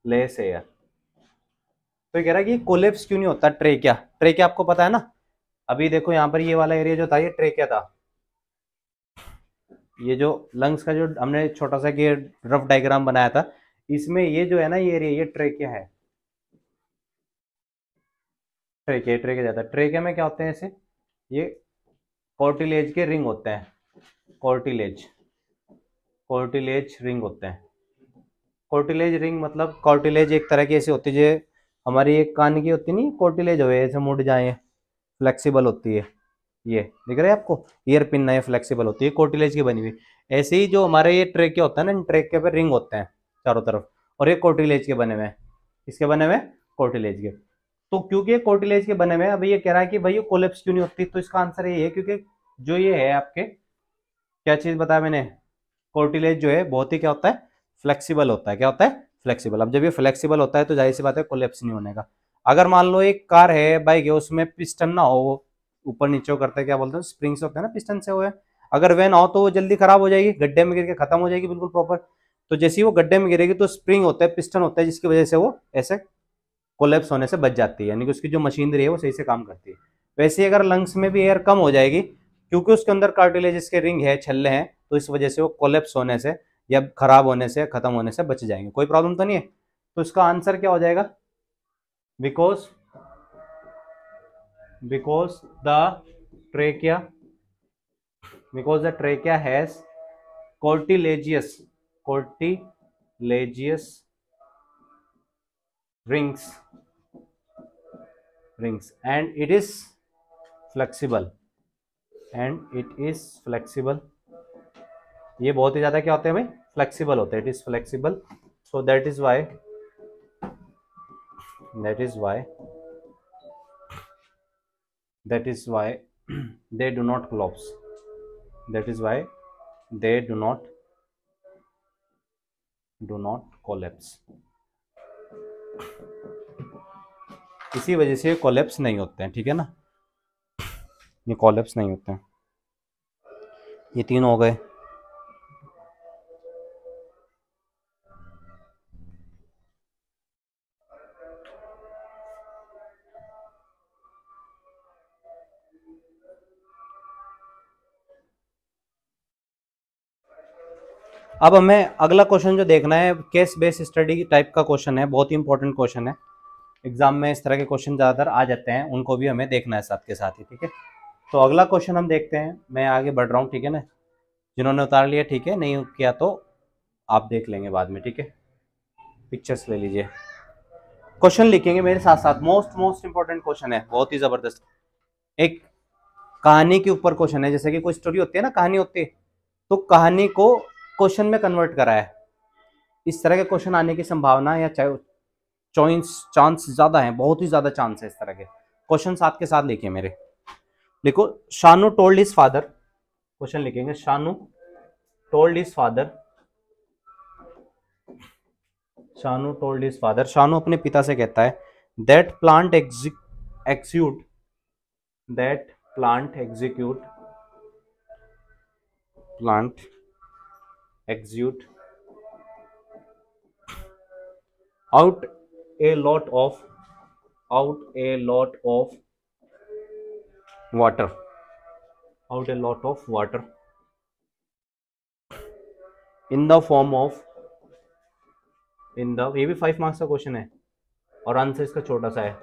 less air। तो कह रहा है कि collapse क्यों नहीं होता trachea, trachea आपको पता है ना। अभी देखो यहाँ पर ये वाला एरिया जो था ये ट्रेकिया था, ये जो लंग्स का जो हमने छोटा सा कि रफ डायग्राम बनाया था, इसमें ये जो है ना ये एरिया, ये ट्रेकिया है, ट्रेकिया, ट्रेकिया जाता है। ट्रेकिया में क्या होते हैं ऐसे, ये कॉर्टिलेज के रिंग होते हैं, कॉर्टिलेज, कॉर्टिलेज रिंग होते हैं। कॉर्टिलेज रिंग मतलब, कॉर्टिलेज एक तरह की ऐसी होती है जो हमारी एक कान की होती नहीं, कॉर्टिलेज हो ऐसे मुड़ जाए, फ्लेक्सिबल होती है, ये दिख रहा है आपको, ईयर पिन ना फ्लेक्सिबल होती है, कॉर्टिलेज की बनी हुई। ऐसे ही जो हमारे ये ट्रेकिया होता है ना, इन ट्रेकिया पे रिंग होते हैं, चारों तरफ, और ये कार्टिलेज के बने हुए हैं। किसके बने हुए हैं? कार्टिलेज के। तो क्योंकि ये कार्टिलेज के बने हुए हैं, अभी ये कह रहा है कि भाई ये कोलेप्स क्यों नहीं होती, तो इसका आंसर ये है क्योंकि जो ये है आपके, क्या चीज बताया मैंने, कार्टिलेज जो है बहुत ही क्या होता है, फ्लेक्सिबल होता है। क्या होता है? फ्लेक्सिबल। अब जब ये फ्लेक्सिबल होता है तो जाहिर सी बात है कोलेप्स नहीं होने का। अगर मान लो एक कार है, बाइक है, उसमें पिस्टन ना हो, वो ऊपर नीचे करते हैं, क्या बोलते हैं, स्प्रिंग्स होते हैं ना, पिस्टन से हुए, अगर वे ना हो तो वो जल्दी खराब हो जाएगी, गड्ढे में गिर के खत्म हो जाएगी बिल्कुल प्रॉपर। तो जैसे ही वो गड्ढे में गिरेगी तो स्प्रिंग होता है, पिस्टन होता है, जिसकी वजह से वो ऐसे कोलेप्स होने से बच जाती है, यानी कि उसकी जो मशीनरी है वो सही से काम करती है। वैसे ही अगर लंग्स में भी एयर कम हो जाएगी, क्योंकि उसके अंदर कार्टिलेज के रिंग है, छल्ले हैं, तो इस वजह से वो कोलेप्स होने से या खराब होने से, खत्म होने से बच जाएंगे। कोई प्रॉब्लम तो नहीं है। तो इसका आंसर क्या हो जाएगा? Because the trachea has cartilaginous rings and it is flexible ये बहुत ही ज्यादा क्या होते हैं भाई? फ्लेक्सिबल होते हैं। It is flexible, so that is why they do not collapse. That is why they do not collapse. इसी वजह से कोलैप्स नहीं होते हैं, ठीक है ना, ये कोलैप्स नहीं होते हैं। ये तीन हो गए। अब हमें अगला क्वेश्चन जो देखना है, केस बेस्ड स्टडी टाइप का क्वेश्चन है, बहुत ही इंपॉर्टेंट क्वेश्चन है। एग्जाम में इस तरह के क्वेश्चन ज्यादातर आ जाते हैं, उनको भी हमें देखना है साथ के साथ ही, ठीक है। तो अगला क्वेश्चन हम देखते हैं। मैं आगे बढ़ रहा हूँ, ठीक है ना, जिन्होंने उतार लिया ठीक है, नहीं किया तो आप देख लेंगे बाद में, ठीक है। पिक्चर्स ले लीजिए, क्वेश्चन लिखेंगे मेरे साथ साथ। मोस्ट इंपॉर्टेंट क्वेश्चन है, बहुत ही जबरदस्त। एक कहानी के ऊपर क्वेश्चन है, जैसे कि कोई स्टोरी होती है ना, कहानी होती है, तो कहानी को क्वेश्चन में कन्वर्ट करा है। इस तरह के क्वेश्चन आने की संभावना या चांस ज्यादा है, बहुत ही ज्यादा चांस है इस तरह के क्वेश्चन। साथ के साथ लिखिए मेरे, लिखो Shanu told his father, question लिखेंगे Shanu told his father. Shanu अपने पिता से कहता है that plant exude out a lot of water in the form of ये भी 5 मार्क्स का क्वेश्चन है और आंसर इसका छोटा सा है,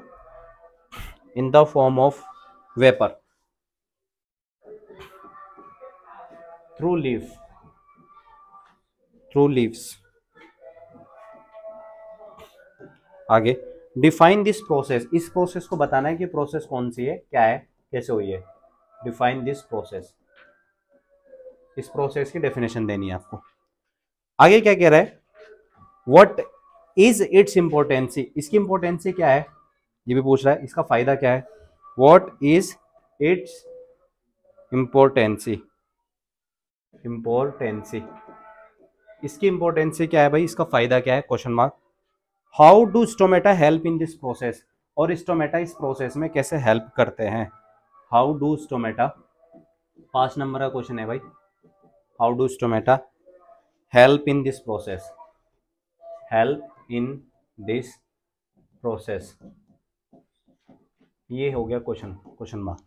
in the form of vapour through leaves. आगे डिफाइन दिस प्रोसेस, इस प्रोसेस को बताना है कि प्रोसेस कौन सी है, क्या है, कैसे हुई है। डिफाइन दिस प्रोसेस, इस प्रोसेस की डेफिनेशन देनी है आपको। आगे क्या कह रहा है, व्हाट इज इट्स इंपॉर्टेंसी, इसकी इंपॉर्टेंसी क्या है, ये भी पूछ रहा है। इसका फायदा क्या है, व्हाट इज इट्स इंपॉर्टेंसी, इसकी इंपॉर्टेंसी क्या है भाई, इसका फायदा क्या है, question mark. How do stomata help in this process, और स्टोमेटा इस प्रोसेस में कैसे हेल्प करते हैं। हाउ डू स्टोमेटा, 5 नंबर का क्वेश्चन है भाई। How do stomata help in this process, ये हो गया क्वेश्चन मार्क।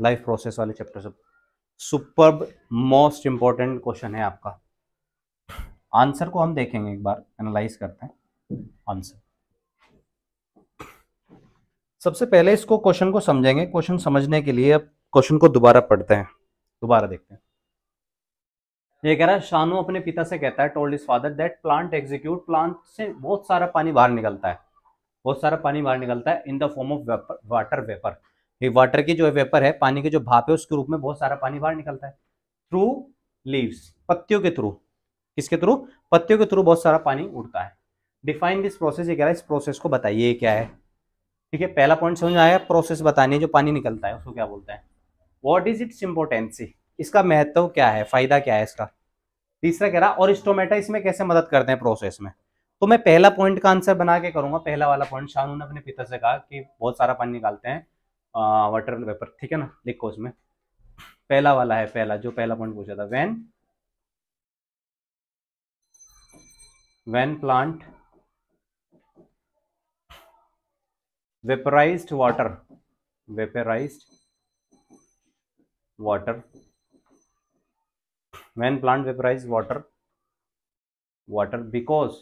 लाइफ प्रोसेस वाले चैप्टर से सुपर्ब मोस्ट इंपॉर्टेंट क्वेश्चन है आपका। आंसर को हम देखेंगे, एक बार एनालाइज करते हैं आंसर। सबसे पहले इसको क्वेश्चन को समझेंगे। क्वेश्चन समझने के लिए अब क्वेश्चन को दोबारा पढ़ते हैं, दोबारा देखते हैं। ये कह रहा है शानू अपने पिता से कहता है, told his father that plant से बहुत सारा पानी बाहर निकलता है, in the form of water vapour. ये वाटर की जो वेपर है, पानी के जो भाप है, उसके रूप में बहुत सारा पानी बाहर निकलता है। थ्रू लीव्स, पत्तियों के थ्रू, किसके थ्रू? पत्तियों के थ्रू बहुत सारा पानी उड़ता है। डिफाइन दिस प्रोसेस, ये कह रहा है इस प्रोसेस को बताइए क्या है। ठीक है, पहला पॉइंट समझ में आया, प्रोसेस बतानी है, जो पानी निकलता है उसको क्या बोलते हैं। व्हाट इज इट्स इंपोर्टेंसी, इसका महत्व क्या है, फायदा क्या है इसका। तीसरा कह रहा और स्टोमेटा इसमें कैसे मदद करते हैं प्रोसेस में। तो मैं पहला पॉइंट का आंसर बना के करूंगा। पहला वाला पॉइंट, शानू ने अपने पिता से कहा कि बहुत सारा पानी निकालते हैं वाटर वेपर, ठीक है ना, लिखो उसमें। पहला वाला है, पहला जो पहला पॉइंट पूछा था, when plant vaporized water when plant vaporize water because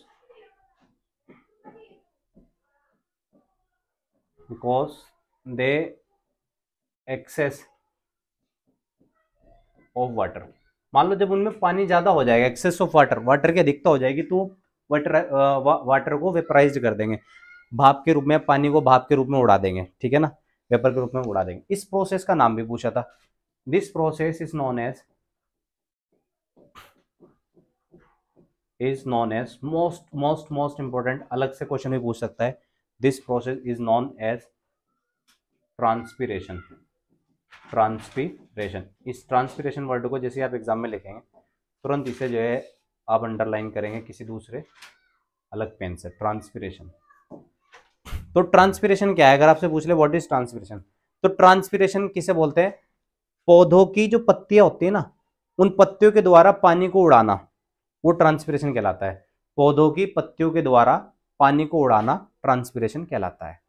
they excess of water. मान लो जब उनमें पानी ज्यादा हो जाएगा, एक्सेस ऑफ वाटर की अधिकता हो जाएगी, तो वाटर को वेपराइज कर देंगे, भाप के रूप में, पानी को भाप के रूप में उड़ा देंगे, ठीक है ना, वेपर के रूप में उड़ा देंगे। इस प्रोसेस का नाम भी पूछा था। This process is known as most important, अलग से क्वेश्चन भी पूछ सकता है। This process is known as transpiration. इस ट्रांसपीरेशन वर्ड को जैसे आप एग्जाम में लिखेंगे, तुरंत इसे जो है आप अंडरलाइन करेंगे किसी दूसरे अलग पेन से, ट्रांसपीरेशन। तो ट्रांसपीरेशन क्या है, अगर आपसे पूछ ले व्हाट इज ट्रांसपीरेशन, तो ट्रांसपीरेशन किसे बोलते हैं? पौधों की जो पत्तियां होती है ना, उन पत्तियों के द्वारा पानी को उड़ाना, वो ट्रांसपीरेशन कहलाता है। पौधों की पत्तियों के द्वारा पानी को उड़ाना ट्रांसपीरेशन कहलाता है,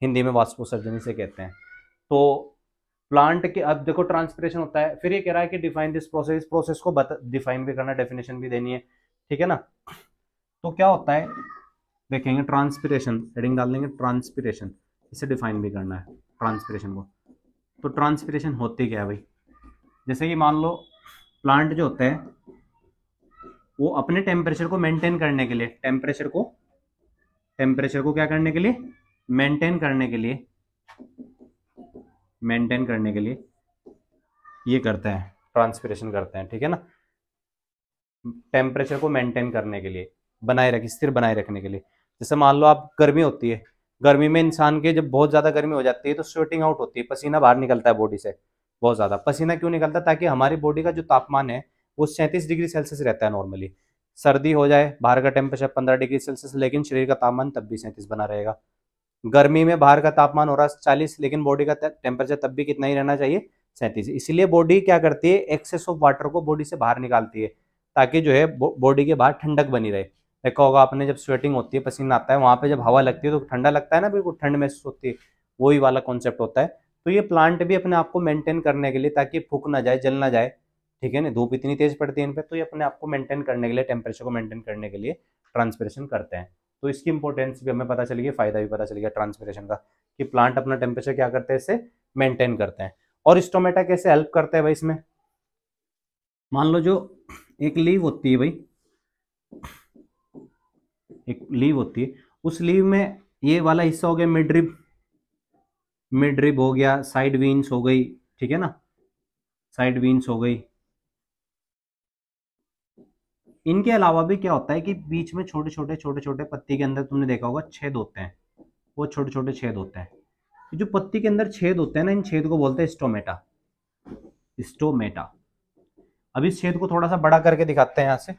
हिंदी में वाष्पोत्सर्जन से कहते हैं। तो प्लांट के, अब देखो ट्रांसपीरेशन होता है, फिर ये कह रहा है कि डिफाइन दिस प्रोसेस, प्रोसेस को डिफाइन भी करना, डेफिनेशन भी देनी है, ठीक है ना। तो क्या होता है देखेंगे, ट्रांसपीरेशन हेडिंग डाल देंगे, ट्रांसपीरेशन, इसे डिफाइन भी करना है ट्रांसपीरेशन को। तो ट्रांसपीरेशन होती क्या है भाई, जैसे कि मान लो प्लांट जो होता है वो अपने टेम्परेचर को मेंटेन करने के लिए, टेम्परेचर को क्या करने के लिए, मेंटेन करने के लिए ये करते हैं, ट्रांसपीरेशन करते हैं, ठीक है ना। टेम्परेचर को मेंटेन करने के लिए, स्थिर बनाए रखने के लिए। जैसे मान लो आप, गर्मी होती है, गर्मी में इंसान के जब बहुत ज्यादा गर्मी हो जाती है तो स्वेटिंग आउट होती है, पसीना बाहर निकलता है बॉडी से बहुत ज्यादा। पसीना क्यों निकलता है? ताकि हमारी बॉडी का जो तापमान है वो 37 डिग्री सेल्सियस रहता है नॉर्मली। सर्दी हो जाए, बाहर का टेम्परेचर 15 डिग्री सेल्सियस, लेकिन शरीर का तापमान तब भी 37 बना रहेगा। गर्मी में बाहर का तापमान हो रहा है 40, लेकिन बॉडी का टेम्परेचर तब भी कितना ही रहना चाहिए, 37। इसलिए बॉडी क्या करती है, एक्सेस ऑफ वाटर को बॉडी से बाहर निकालती है, ताकि जो है बॉडी के बाहर ठंडक बनी रहे। देखा होगा आपने, जब स्वेटिंग होती है, पसीना आता है, वहां पे जब हवा लगती है तो ठंडा लगता है ना, बिल्कुल ठंड महसूस होती है, वही वाला कॉन्सेप्ट होता है। तो ये प्लांट भी अपने आप को मेंटेन करने के लिए, ताकि फूक ना जाए, जल ना जाए, ठीक है ना, धूप इतनी तेज पड़ती है इन पे, तो ये अपने आप को मेंटेन करने के लिए, टेम्परेचर को मेंटेन करने के लिए ट्रांसपीरेशन करते हैं। तो इसकी इंपॉर्टेंस भी हमें पता चली गई, फायदा भी पता चल गया ट्रांसपीरेशन का, कि प्लांट अपना टेम्परेचर क्या करते हैं, इससे मेंटेन करते हैं। और स्टोमेटा कैसे हेल्प करते हैं भाई इसमें, मान लो जो एक लीव होती है भाई, एक लीव होती है, उस लीव में ये वाला हिस्सा हो गया मिड रिब हो गया, साइड वीन्स हो गई, ठीक है ना, साइड वीन्स हो गई। इनके अलावा भी क्या होता है कि बीच में छोटे छोटे पत्ती के अंदर तुमने देखा होगा छेद होते हैं, वो छोटे छोटे छेद होते हैं। जो पत्ती के अंदर छेद होते हैं ना, इन छेद को बोलते हैं स्टोमेटा। अब इस छेद को थोड़ा सा बड़ा करके दिखाते हैं, यहाँ से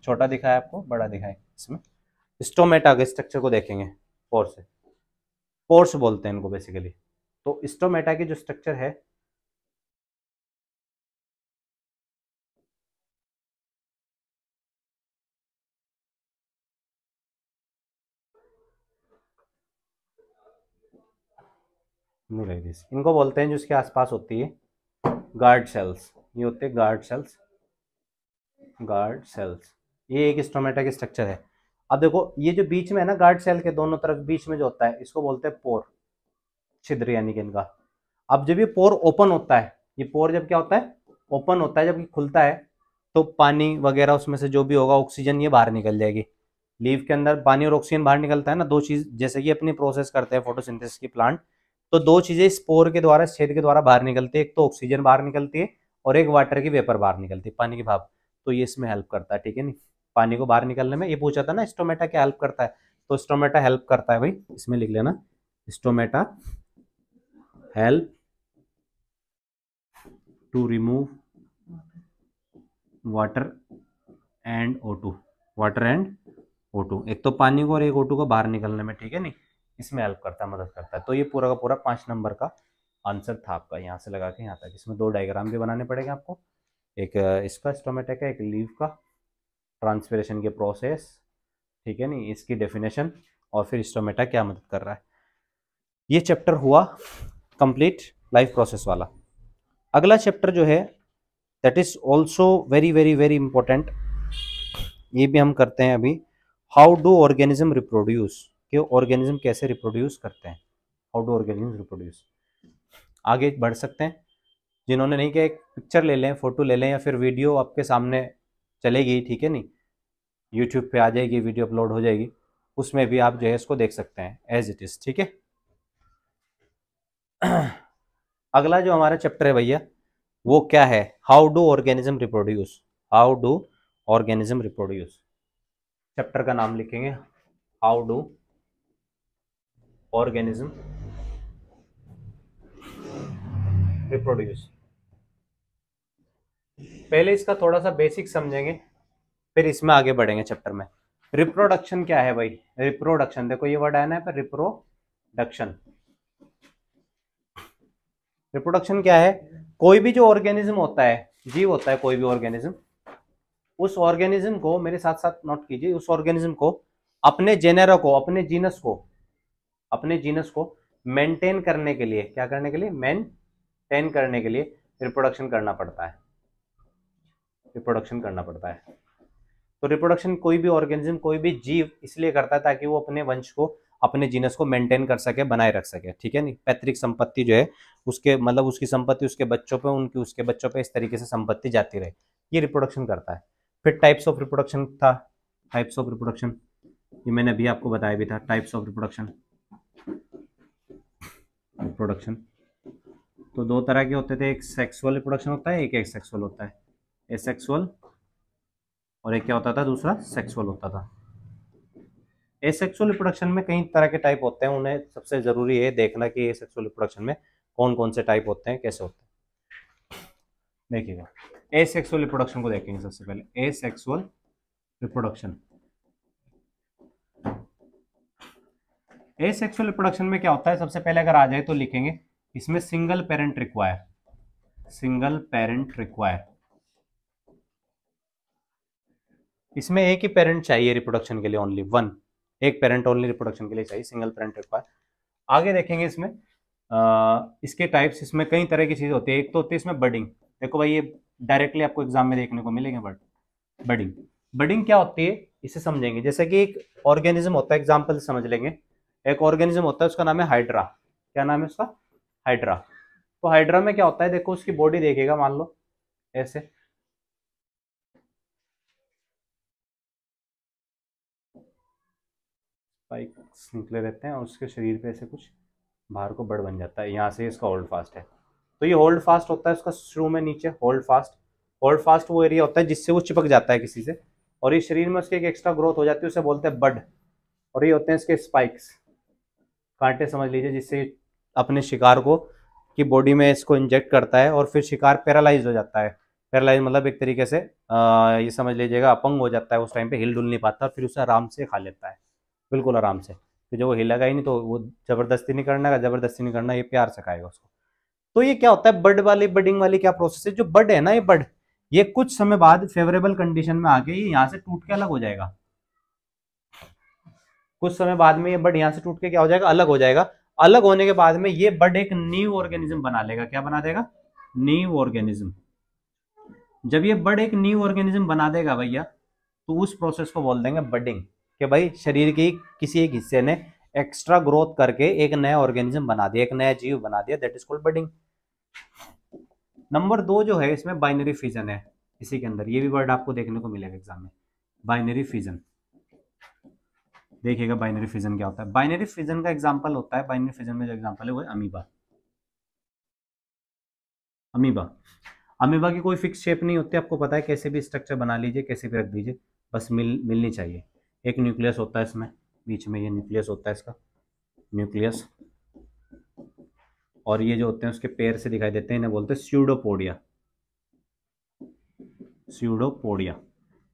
छोटा दिखाया आपको, बड़ा दिखाए, इसमें स्टोमेटा के स्ट्रक्चर को देखेंगे, पोर्स बोलते हैं इनको बेसिकली। तो स्टोमेटा की जो स्ट्रक्चर है, इनको बोलते हैं, जो इसके आसपास होती है गार्ड सेल्स, ये होते हैं गार्ड सेल्स। ये एक स्टोमेटा की स्ट्रक्चर है। अब देखो ये जो बीच में है ना, गार्ड सेल के दोनों तरफ बीच में जो होता है, इसको बोलते हैं पोर, छिद्र यानी कि इनका। अब जब ये पोर ओपन होता है, ये पोर जब क्या होता है, ओपन होता है, जब ये खुलता है, तो पानी वगैरह उसमें से जो भी होगा, ऑक्सीजन, ये बाहर निकल जाएगी। लीफ के अंदर पानी और ऑक्सीजन बाहर निकलता है ना, दो चीज, जैसे कि अपनी प्रोसेस करते हैं फोटोसिंथेसिस की प्लांट, तो दो चीजें स्पोर के द्वारा, छेद के द्वारा बाहर निकलती है। एक तो ऑक्सीजन बाहर निकलती है, और एक वाटर की वेपर बाहर निकलती है, पानी की भाप। तो ये इसमें हेल्प करता है, ठीक है नहीं, पानी को बाहर निकलने में। ये पूछा था ना स्टोमेटा क्या हेल्प करता है, तो स्टोमेटा हेल्प करता है भाई, इसमें लिख लेना, stomata help to remove water and O2, water and O2, एक तो पानी को और एक O2 को बाहर निकलने में, ठीक है नहीं, इसमें हेल्प करता है, मदद करता है। तो ये पूरा का पूरा 5 नंबर का आंसर था आपका, यहाँ से लगा के यहाँ तक। इसमें 2 डायग्राम भी बनाने पड़ेंगे आपको, एक इसका स्टोमेटा का, एक लीव का, ट्रांसपिरेशन के प्रोसेस, ठीक है नहीं, इसकी डेफिनेशन, और फिर स्टोमेटा क्या मदद कर रहा है। ये चैप्टर हुआ कंप्लीट लाइफ प्रोसेस वाला। अगला चैप्टर जो है that is also very very very important, ये भी हम करते हैं अभी। हाउ डू ऑर्गेनिज्म रिप्रोड्यूस, कि ऑर्गेनिज्म कैसे रिप्रोड्यूस करते हैं, हाउ डू ऑर्गेनिज्म रिप्रोड्यूस। आगे बढ़ सकते हैं, जिन्होंने नहीं किया एक पिक्चर ले लें, फोटो ले लें, या फिर वीडियो आपके सामने चलेगी, ठीक है नहीं, यूट्यूब पे आ जाएगी, वीडियो अपलोड हो जाएगी, उसमें भी आप जो है इसको देख सकते हैं एज इट इज, ठीक है। अगला जो हमारा चैप्टर है भैया वो क्या है, how do organism reproduce, how do organism reproduce. Chapter का नाम लिखेंगे हाउ डू ऑर्गेनिज्म रिप्रोड्यूस। पहले इसका थोड़ा सा बेसिक समझेंगे, फिर इसमें आगे बढ़ेंगे चैप्टर में। रिप्रोडक्शन क्या है भाई, रिप्रोडक्शन, देखो ये वर्ड आया ना पर रिप्रोडक्शन, रिप्रोडक्शन क्या है, कोई भी जो ऑर्गेनिज्म होता है, जीव होता है कोई भी ऑर्गेनिज्म, उस ऑर्गेनिज्म को, मेरे साथ साथ नोट कीजिए, उस ऑर्गेनिज्म को अपने जेनेरा को, अपने जीनस को मेंटेन करने के लिए, क्या करने के लिए, मेंटेन करने के लिए रिप्रोडक्शन करना पड़ता है, रिप्रोडक्शन करना पड़ता है। तो रिप्रोडक्शन कोई भी ऑर्गेनिज्म, कोई भी जीव इसलिए करता है ताकि वो अपने वंश को, अपने जीनस को मेंटेन कर सके, बनाए रख सके, ठीक है नहीं, पैतृक संपत्ति जो है उसके, मतलब उसकी संपत्ति उसके बच्चों पे, उनकी उसके बच्चों पे, इस तरीके से संपत्ति जाती रहे, ये रिप्रोडक्शन करता है। फिर टाइप्स ऑफ रिप्रोडक्शन था, टाइप्स ऑफ रिप्रोडक्शन ये मैंने अभी आपको बताया भी था, टाइप्स ऑफ रिप्रोडक्शन, रिप्रोडक्शन तो 2 तरह के होते थे, एक सेक्सुअल रिप्रोडक्शन होता है, एक एसेक्सुअल होता है, एसेक्सुअल, और एक क्या होता था, दूसरा सेक्सुअल होता था। एसेक्सुअल रिप्रोडक्शन में कई तरह के टाइप होते हैं, उन्हें सबसे जरूरी है देखना कि एसेक्सुअल रिप्रोडक्शन में कौन कौन से टाइप होते हैं, कैसे होते हैं। देखिएगा एसेक्सुअल रिप्रोडक्शन को देखेंगे सबसे पहले, एसेक्सुअल रिप्रोडक्शन। एसेक्सुअल रिप्रोडक्शन में क्या होता है, सबसे पहले अगर आ जाए तो लिखेंगे इसमें single parent require, single parent require, इसमें एक ही पेरेंट चाहिए रिप्रोडक्शन के लिए, ओनली वन, एक पेरेंट ओनली रिप्रोडक्शन के लिए चाहिए, सिंगल पेरेंट रिक्वायर। आगे देखेंगे इसमें इसके टाइप्स, इसमें कई तरह की चीज होती है। एक तो होती है इसमें बडिंग, देखो भाई ये डायरेक्टली आपको एग्जाम में देखने को मिलेंगे, बडिंग, बडिंग क्या होती है इसे समझेंगे। जैसे कि एक ऑर्गेनिज्म होता है, एग्जाम्पल समझ लेंगे, एक ऑर्गेनिज्म होता है उसका नाम है हाइड्रा, क्या नाम है उसका, हाइड्रा। तो हाइड्रा में क्या होता है, देखो उसकी बॉडी देखेगा, मान लो ऐसे, स्पाइक्स निकले रहते हैं और उसके शरीर पे ऐसे कुछ बाहर को बड़ बन जाता है, यहाँ से इसका होल्ड फास्ट है। तो ये होल्ड फास्ट होता है उसका शुरू में नीचे, होल्ड फास्ट, होल्ड फास्ट वो एरिया होता है जिससे वो चिपक जाता है किसी से, और ये शरीर में उसके एक एक्स्ट्रा ग्रोथ हो जाती है, उसे बोलते हैं बड, और ये होते हैं इसके स्पाइक्स, कांटे समझ लीजिए, जिससे अपने शिकार को की बॉडी में इसको इंजेक्ट करता है और फिर शिकार पैरालाइज हो जाता है। पैरालाइज मतलब एक तरीके से ये समझ लीजिएगा अपंग हो जाता है, उस टाइम पे हिल डुल नहीं पाता, फिर उसे आराम से खा लेता है, बिल्कुल आराम से। फिर जब वो हिलेगा ही नहीं तो वो जबरदस्ती नहीं करना, जबरदस्ती नहीं करना, ये प्यार से खाएगा उसको। तो ये क्या होता है, बड वाली, बडिंग वाली क्या प्रोसेस है, जो बड है ना, ये बड, ये कुछ समय बाद फेवरेबल कंडीशन में आके ये यहाँ से टूट के अलग हो जाएगा, कुछ समय बाद में ये बड यहाँ से टूट के क्या हो जाएगा, अलग हो जाएगा। अलग होने के बाद में ये बड एक न्यू ऑर्गेनिज्म बना लेगा, क्या बना देगा, न्यू ऑर्गेनिज्म। जब ये बड एक न्यू ऑर्गेनिज्म बना देगा भैया, तो उस प्रोसेस को बोल देंगे बडिंग, कि भाई शरीर के किसी एक हिस्से ने एक्स्ट्रा ग्रोथ करके एक नया ऑर्गेनिज्म बना दिया, एक नया जीव बना दिया, that is called budding. Number 2 जो है इसमें बाइनरी फिजन है, इसी के अंदर ये भी वर्ड आपको देखने को मिलेगा एग्जाम में, बाइनरी फिजन। देखिएगा बाइनरी फिजन क्या होता है, बाइनरी फिजन का एग्जांपल होता है, बाइनरी फिजन में जो एग्जांपल है वो है अमीबा। अमीबा, अमीबा की कोई फिक्स शेप नहीं होती, आपको पता है, कैसे भी स्ट्रक्चर बना लीजिए, कैसे भी रख दीजिए, बस मिलनी चाहिए। एक न्यूक्लियस होता है इसमें, बीच में ये न्यूक्लियस होता है इसका, न्यूक्लियस, और ये जो होते हैं उसके पैर से दिखाई देते हैं, इन्हें बोलते हैं स्यूडोपोडिया। स्यूडोपोडिया,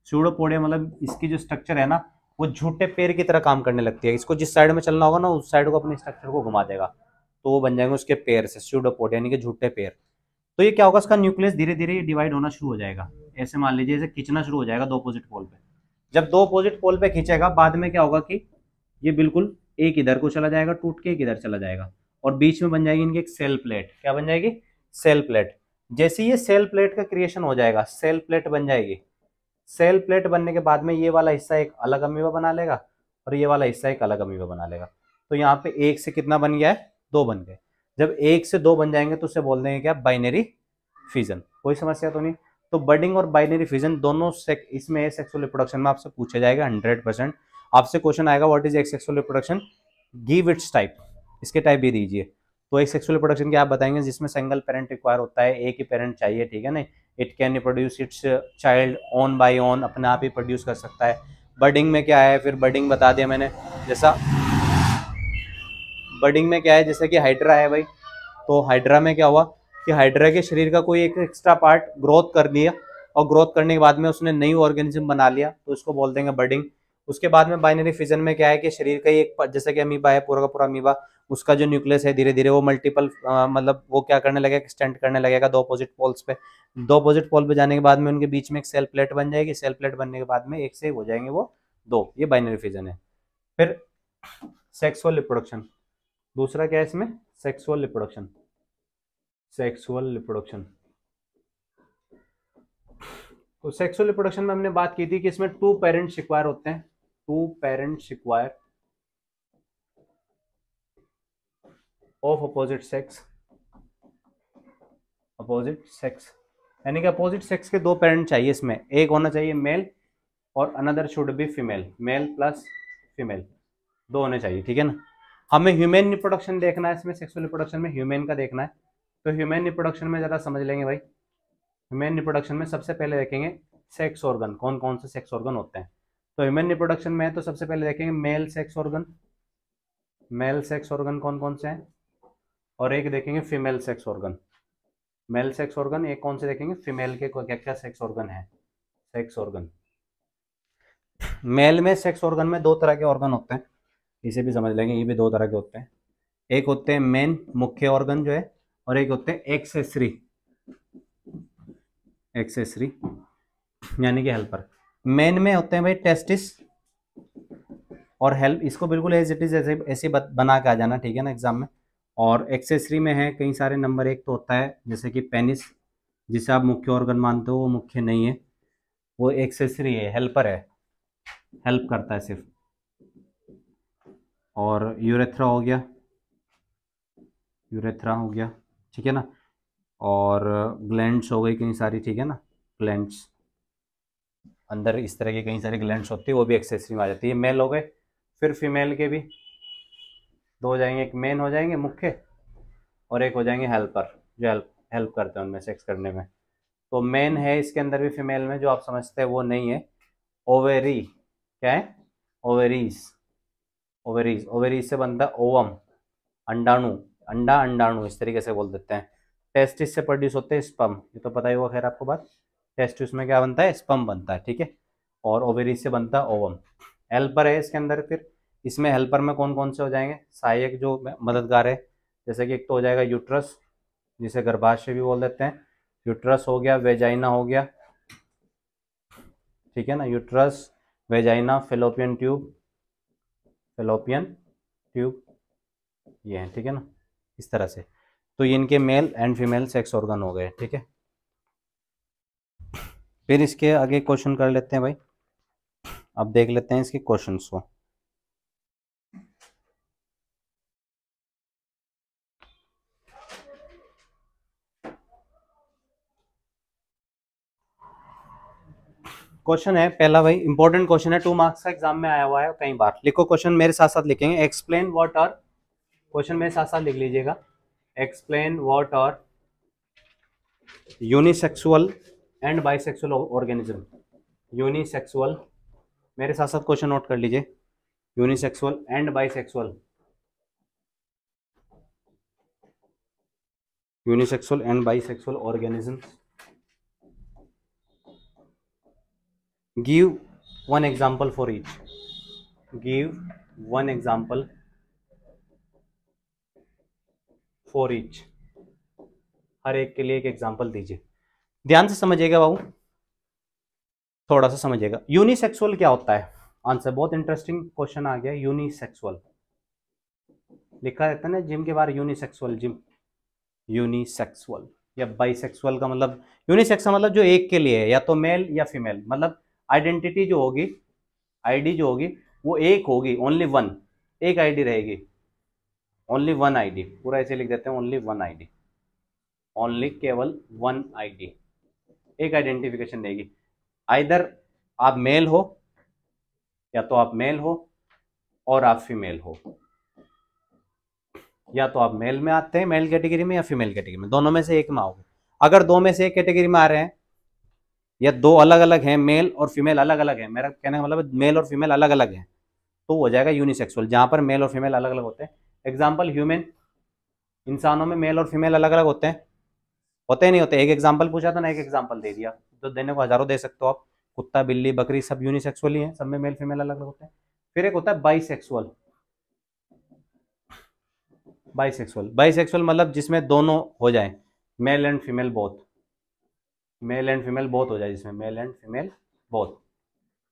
स्यूडोपोडिया मतलब इसकी जो स्ट्रक्चर है ना, वो झूठे पैर की तरह काम करने लगती है। इसको जिस साइड में चलना होगा ना, उस साइड को अपने स्ट्रक्चर को घुमा देगा, तो वो बन जाएंगे उसके पैर से, स्यूडोपोडिया यानी कि झूठे पैर। तो ये क्या होगा, इसका न्यूक्लियस धीरे धीरे डिवाइड होना शुरू हो जाएगा। ऐसे मान लीजिए, ऐसे खींचना शुरू हो जाएगा दो अपोजिट पोल पे। जब दो अपोजिट पोल पे खींचेगा, बाद में क्या होगा कि ये बिल्कुल एक इधर को चला जाएगा, टूट के एक इधर चला जाएगा, और बीच में बन जाएगी इनकी एक सेल प्लेट। क्या बन जाएगी? Cell plate. जैसे ये सेल प्लेट का क्रिएशन हो जाएगा, सेल प्लेट बन जाएगी। सेल प्लेट बनने के बाद में ये वाला हिस्सा एक अलग अमीबा बना लेगा, और ये वाला हिस्सा एक अलग अमीबा बना लेगा। तो यहाँ पे एक से कितना बन गया है? दो बन गए। जब एक से दो बन जाएंगे तो उसे बोल देंगे क्या? Binary fission. कोई समस्या तो नहीं। तो बडिंग और बाइनरी फिजन दोनों इसमें सेक्सुअल रिप्रोडक्शन में आपसे पूछा जाएगा 100%। आपसे क्वेश्चन आएगा what is sexual reproduction, give its type, इसके टाइप भी दीजिए। तो एक सेक्सुअल रिप्रोडक्शन क्या आप बताएंगे? जिसमें सिंगल पेरेंट रिक्वायर होता है, एक ही पेरेंट चाहिए, ठीक है ना। It can reproduce its child one by one, अपने आप ही प्रोड्यूस कर सकता है। बडिंग में क्या है? फिर बडिंग बता दिया मैंने, जैसा बडिंग में क्या है, जैसे कि हाइड्रा है भाई, तो हाइड्रा में क्या हुआ कि हाइड्रा के शरीर का कोई एक एक्स्ट्रा पार्ट ग्रोथ कर लिया, और ग्रोथ करने के बाद में उसने नई ऑर्गेनिज्म बना लिया, तो इसको बोल देंगे बडिंग। उसके बाद में बाइनरी फिजन में क्या है कि शरीर का एक, जैसे कि अमीबा है, पूरा का पूरा अमीबा, उसका जो न्यूक्लियस है धीरे धीरे वो मल्टीपल मतलब वो क्या करने लगेगा? एक्सटेंड करने लगेगा दो अपोजिट पोल्स पे। दो अपोजिट पोल पे जाने के बाद में उनके बीच में एक सेल प्लेट बन जाएगी। सेल प्लेट बनने के बाद में एक से हो जाएंगे वो दो। ये बाइनरी फिजन है। फिर सेक्सुअल रिप्रोडक्शन, दूसरा क्या है इसमें? Sexual reproduction. सेक्सुअल रिप्रोडक्शन, तो सेक्सुअल रिप्रोडक्शन में हमने बात की थी कि इसमें टू पेरेंट्स रिक्वायर होते हैं। Two parents require of opposite sex, opposite sex यानी कि अपोजिट सेक्स के दो पेरेंट चाहिए इसमें। एक होना चाहिए मेल और another should be female, male plus female, दो होने चाहिए, ठीक है ना। हमें ह्यूमन रिप्रोडक्शन देखना है इसमें, सेक्सुअल रिप्रोडक्शन में ह्यूमन का देखना है। तो ह्यूमन रिप्रोडक्शन में जरा समझ लेंगे भाई। ह्यूमन रिप्रोडक्शन में सबसे पहले देखेंगे सेक्स ऑर्गन, कौन कौन से सेक्स ऑर्गन होते हैं। तो ह्यूमन रिप्रोडक्शन में तो सबसे पहले देखेंगे male sex organ. Male sex organ कौन कौन से हैं? और एक देखेंगे female sex organ. Male sex organ एक कौन से देखेंगे? फीमेल के क्या क्या सेक्स ऑर्गन है? सेक्स ऑर्गन, मेल में सेक्स ऑर्गन में दो तरह के ऑर्गन होते हैं, इसे भी समझ लेंगे, ये भी दो तरह के होते हैं। एक होते हैं मेन, मुख्य ऑर्गन जो है, और एक होते हैं एक्सेसरी, एक्सेसरी यानी कि हेल्पर। मेन में होते हैं भाई टेस्टिस और हेल्प, इसको बिल्कुल एज इट इज ऐसे बना के आ जाना, ठीक है ना, एग्जाम में। और एक्सेसरी में है कई सारे नंबर। एक तो होता है जैसे कि पेनिस, जिसे आप मुख्य ऑर्गन मानते हो, वो मुख्य नहीं है, वो एक्सेसरी है, हेल्पर है, हेल्प करता है सिर्फ। और यूरेथ्रा हो गया, यूरेथ्रा हो गया, ठीक है ना। और ग्लैंड्स हो गई कई सारी, ठीक है ना, ग्लैंड्स, अंदर इस तरह की कई सारी ग्लैंड्स होती है, वो भी एक्सेसरी में आ जाती है। मेल हो गए। फिर फीमेल के भी दो हो जाएंगे, एक मेन हो जाएंगे मुख्य, और एक हो जाएंगे हेल्पर, जो हेल्प करते हैं उनमें सेक्स करने में। तो मेन है इसके अंदर भी फीमेल में, जो आप समझते हैं वो नहीं है। ओवेरी, क्या है? ओवेरीज, ओवेरीज, ओवेरीज से बनता है ओवम, अंडाणु, अंडा अंडाणु इस तरीके से बोल देते हैं। टेस्टिस से प्रोड्यूस होते हैं स्पर्म, ये तो पता ही होगा खैर आपको बात। टेस्टिस में क्या बनता है? स्पर्म बनता है, ठीक है। और ओवेरीज से बनता है ओवम। हेल्पर है इसके अंदर। फिर इसमें हेल्पर में कौन कौन से हो जाएंगे? सहायक जो मददगार है, जैसे कि एक तो हो जाएगा यूट्रस, जिसे गर्भाशय भी बोल देते हैं। यूट्रस हो गया, वेजाइना हो गया, ठीक है ना, uterus, vagina, fallopian tube, fallopian tube, ये है, ठीक है ना, इस तरह से। तो ये इनके male and female sex organ हो गए, ठीक है। फिर इसके आगे क्वेश्चन कर लेते हैं भाई। अब देख लेते हैं इसके क्वेश्चंस को। क्वेश्चन है पहला भाई, इंपॉर्टेंट क्वेश्चन है, 2 मार्क्स का एग्जाम में आया हुआ है कई बार। लिखो क्वेश्चन, मेरे साथ साथ लिखेंगे। एक्सप्लेन व्हाट आर, क्वेश्चन मेरे साथ साथ लिख लीजिएगा। Explain what are unisexual and bisexual organism, unisexual, मेरे साथ साथ क्वेश्चन नोट कर लीजिए, unisexual and bisexual, unisexual and bisexual organism, give one example for each, give one example for each, हर एक के लिए एक एग्जांपल दीजिए। ध्यान से समझिएगा बाबू, थोड़ा सा समझिएगा। यूनिसेक्सुअल क्या होता है? आंसर, बहुत इंटरेस्टिंग क्वेश्चन आ गया। यूनिसेक्सुअल लिखा रहता है ना जिम के बाहर, यूनिसेक्सुअल जिम, यूनिसेक्सुअल या बाइसेक्सुअल का मतलब, यूनिसेक्स मतलब जो एक के लिए है, या तो मेल या फीमेल, मतलब आइडेंटिटी जो होगी, आईडी जो होगी वो एक होगी, ओनली वन, एक आईडी रहेगी, ओनली वन आईडी, पूरा ऐसे लिख देते हैं, ओनली वन आईडी, ओनली केवल वन आईडी, एक आइडेंटिफिकेशन रहेगी। आइदर आप मेल हो, या तो आप मेल हो और आप फीमेल हो, या तो आप मेल में आते हैं, मेल कैटेगरी में, या फीमेल कैटेगरी में, दोनों में से एक में आओगे। अगर दो में से एक कैटेगरी में आ रहे हैं, या दो अलग अलग हैं, मेल और फीमेल अलग अलग है, मेरा कहने का मतलब मेल और फीमेल अलग अलग हैं, तो हो जाएगा यूनिसेक्सुअल, जहां पर मेल और फीमेल अलग अलग होते हैं। एग्जाम्पल, ह्यूमन, इंसानों में मेल और फीमेल अलग अलग होते हैं नहीं होते? एक एग्जाम्पल पूछा था ना, एक एग्जाम्पल दे दिया, तो देने को हजारों दे सकते हो आप। कुत्ता, बिल्ली, बकरी सब यूनिसेक्सुअल ही हैं, सब में मेल फीमेल अलग अलग होते हैं। फिर एक होता है बाइसेक्सुअल, बाइसेक्सुअल, बाइसेक्सुअल मतलब जिसमें दोनों हो जाए, male and female both, male and female both हो जाए, जिसमें मेल एंड फीमेल बोथ,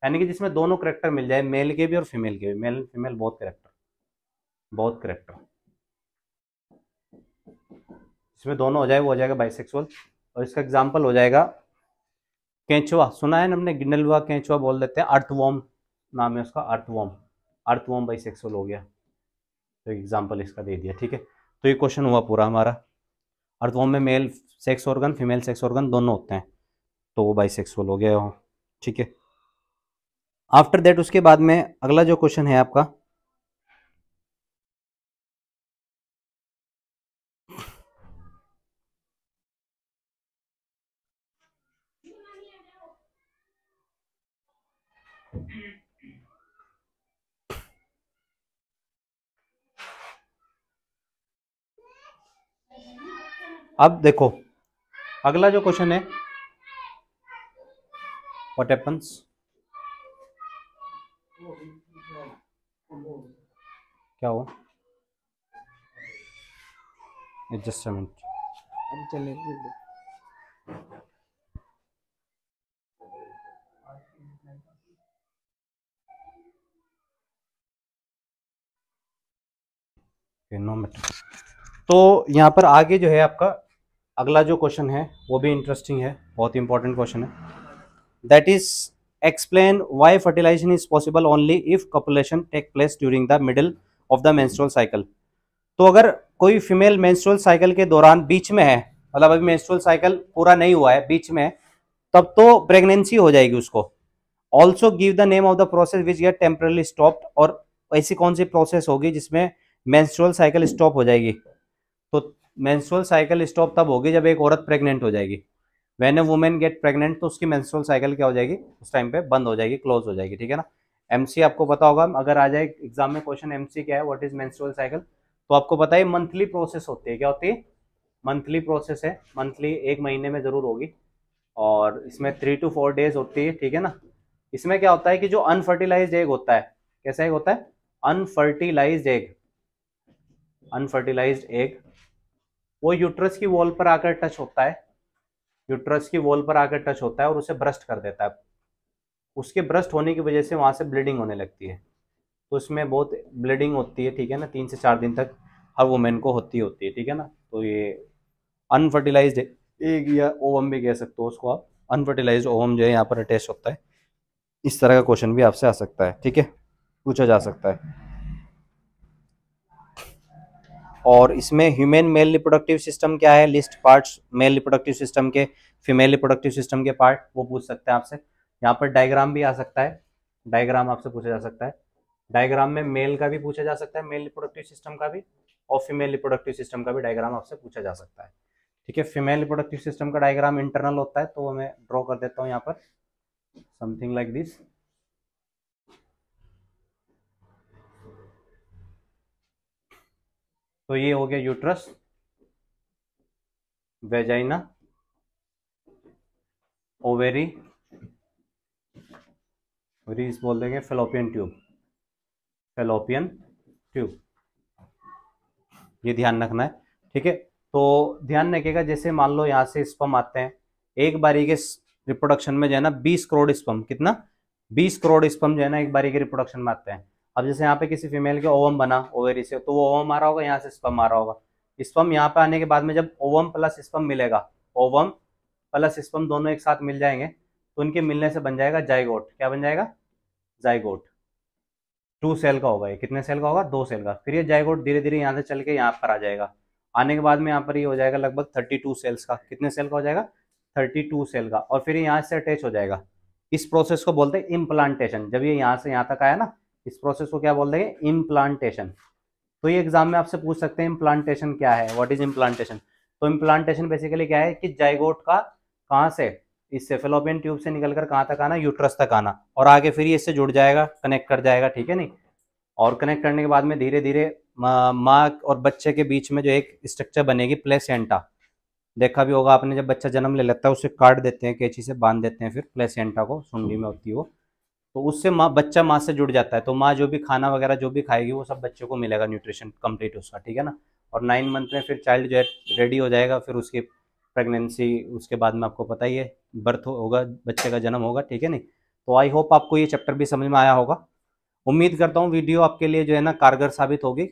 यानी कि जिसमें दोनों करेक्टर मिल जाए, मेल के भी और फीमेल के भी, male and female both character, both character, इसमें दोनों हो जाए वो हो जाएगा बाइसेक्सुअल। और इसका एग्जाम्पल हो जाएगा केंचुआ, सुना है ना हमने, गिंडलुआ केंचुआ बोल देते हैं, अर्थवॉर्म नाम है उसका, अर्थवॉर्म, अर्थवॉर्म बाइसेक्सुअल हो गया, तो एग्जाम्पल इसका दे दिया, ठीक है। तो ये क्वेश्चन हुआ पूरा हमारा। अर्थवॉर्म में male sex organ, female sex organ दोनों होते हैं, तो वो बाइसेक्सुअल हो गया, ठीक है। आफ्टर दैट उसके बाद में अगला जो क्वेश्चन है आपका, अब देखो अगला जो क्वेश्चन है, व्हाट हैपेंस, क्या हुआ, just a minute, no matter. तो यहाँ पर आगे जो है आपका अगला जो क्वेश्चन है वो भी इंटरेस्टिंग है, बहुत इंपॉर्टेंट क्वेश्चन है, that is explain why fertilization is possible only if copulation take place during the middle of the menstrual cycle. तो अगर कोई फीमेल मेंस्ट्रुअल साइकिल के दौरान बीच में है, मतलब अभी मेंस्ट्रुअल साइकिल पूरा नहीं हुआ है, बीच में है, तब तो प्रेगनेंसी हो जाएगी उसको। Also give the name of the process which get temporarily stopped, और ऐसी कौन सी प्रोसेस होगी जिसमें मेंस्ट्रुअल साइकिल स्टॉप हो जाएगी? तो मेंस्ट्रुअल साइकिल स्टॉप तब होगी जब एक औरत प्रेग्नेंट हो जाएगी। When a women get pregnant, तो उसकी मेंस्ट्रुअल साइकिल क्या हो जाएगी, उस टाइम पे बंद हो जाएगी, क्लोज हो जाएगी, ठीक है ना। एमसी आपको पता होगा, अगर आ जाए एग्जाम में क्वेश्चन एमसी क्या है, व्हाट इज मेंस्ट्रुअल साइकिल, तो आपको पता है मंथली प्रोसेस होती है, क्या होती है, मंथली प्रोसेस है, मंथली, एक महीने में जरूर होगी, और इसमें 3 to 4 डेज होती है, ठीक है ना। इसमें क्या होता है कि जो अनफर्टिलाइज्ड एग होता है, कैसा एग होता है, अनफर्टिलाइज्ड एग, अनफर्टिलाइज्ड एग, वो यूट्रस की वॉल पर आकर टच होता है, यूट्रस की वॉल पर आकर टच होता है और उसे ब्रस्ट कर देता है। उसके ब्रस्ट होने की वजह से वहां से ब्लीडिंग होने लगती है, तो इसमें बहुत ब्लीडिंग होती है, ठीक है ना, 3 से 4 दिन तक हर वुमेन को होती है, ठीक है ना। तो ये अनफर्टिलाइज्ड एग या ओवम भी कह सकते हो उसको आप, अनफर्टिलाइज्ड ओवम जो है यहाँ पर अटैच होता है। इस तरह का क्वेश्चन भी आपसे आ सकता है, ठीक है, पूछा जा सकता है। और इसमें ह्यूमन मेल रिप्रोडक्टिव सिस्टम क्या है, list parts male reproductive system के, फीमेल रिप्रोडक्टिव सिस्टम के पार्ट, वो पूछ सकते हैं आपसे। यहाँ पर डायग्राम भी आ सकता है, डायग्राम आपसे पूछा जा सकता है, डायग्राम में मेल का भी पूछा जा सकता है, मेल रिप्रोडक्टिव सिस्टम का भी, और फीमेल रिप्रोडक्टिव सिस्टम का भी डायग्राम आपसे पूछा जा सकता है। ठीक है। फीमेल रिप्रोडक्टिव सिस्टम का डायग्राम इंटरनल होता है, तो मैं ड्रॉ कर देता हूँ यहाँ पर समथिंग लाइक दिस। तो ये हो गया यूट्रस, वेजाइना, ओवेरी, ओवरीज बोल देंगे, फेलोपियन ट्यूब, फेलोपियन ट्यूब, ये ध्यान रखना है। ठीक है, तो ध्यान रखिएगा, जैसे मान लो यहाँ से स्पर्म आते हैं, एक बारी के रिप्रोडक्शन में जो है ना 20 करोड़ स्पर्म, कितना 20 करोड़ स्पर्म जो है ना एक बारी के रिप्रोडक्शन में आते हैं। अब जैसे यहाँ पे किसी फीमेल के ओवम बना ओवेरी से, तो वो ओवम आ रहा होगा, यहाँ से स्पर्म आ रहा होगा। स्पर्म यहाँ पे आने के बाद में जब ओवम प्लस स्पर्म मिलेगा, ओवम प्लस स्पर्म दोनों एक साथ मिल जाएंगे, तो उनके मिलने से बन जाएगा जाइगोट। क्या बन जाएगा? जाइगोट। 2 सेल का होगा ये, कितने सेल का होगा? 2 सेल का। फिर ये जाइगोट धीरे धीरे यहाँ से चल के यहाँ पर आ जाएगा, आने के बाद में यहाँ पर ये हो जाएगा लगभग 32 सेल्स का। कितने सेल का हो जाएगा? 32 सेल का। और फिर ये यहाँ से अटैच हो जाएगा। इस प्रोसेस को बोलते हैं इम्प्लांटेशन। जब ये यहाँ से यहाँ तक आया ना, इस प्रोसेस को क्या बोल देंगे? इम्प्लांटेशन। तो ये एग्जाम में आपसे पूछ सकते हैं इम्प्लांटेशन क्या है, व्हाट इज इम्प्लांटेशन। तो इम्प्लांटेशन बेसिकली क्या है कि जाइगोट का कहाँ से, इससे फेलोपियन ट्यूब से निकलकर कहाँ तक आना? यूट्रस तक आना, और आगे फिर ये इससे जुड़ जाएगा, कनेक्ट कर जाएगा। ठीक है नहीं, और कनेक्ट करने के बाद में धीरे धीरे माँ और बच्चे के बीच में जो एक स्ट्रक्चर बनेगी, प्लेसेंटा। देखा भी होगा आपने, जब बच्चा जन्म ले लेता है उसे काट देते हैं, कैंची से बांध देते हैं, फिर प्लेसेंटा को, सुंडी में होती है वो, तो उससे बच्चा माँ से जुड़ जाता है। तो माँ जो भी खाना वगैरह जो भी खाएगी वो सब बच्चे को मिलेगा, न्यूट्रिशन कंप्लीट उसका। ठीक है ना। और 9 मंथ में फिर चाइल्ड जो है रेडी हो जाएगा, फिर उसकी प्रेगनेंसी, उसके बाद में आपको पता ही है बर्थ होगा, बच्चे का जन्म होगा। ठीक है नहीं। तो आई होप आपको ये चैप्टर भी समझ में आया होगा। उम्मीद करता हूँ वीडियो आपके लिए जो है ना कारगर साबित होगी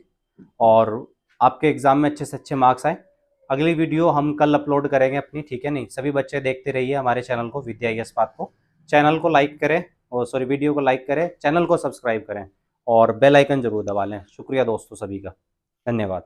और आपके एग्जाम में अच्छे से अच्छे मार्क्स आए। अगली वीडियो हम कल अपलोड करेंगे अपनी। ठीक है नहीं, सभी बच्चे देखते रहिए हमारे चैनल को, विद्या IAS पाथ को। चैनल को लाइक करें, और सॉरी वीडियो को लाइक करें, चैनल को सब्सक्राइब करें और बेल आइकन जरूर दबा लें। शुक्रिया दोस्तों सभी का, धन्यवाद।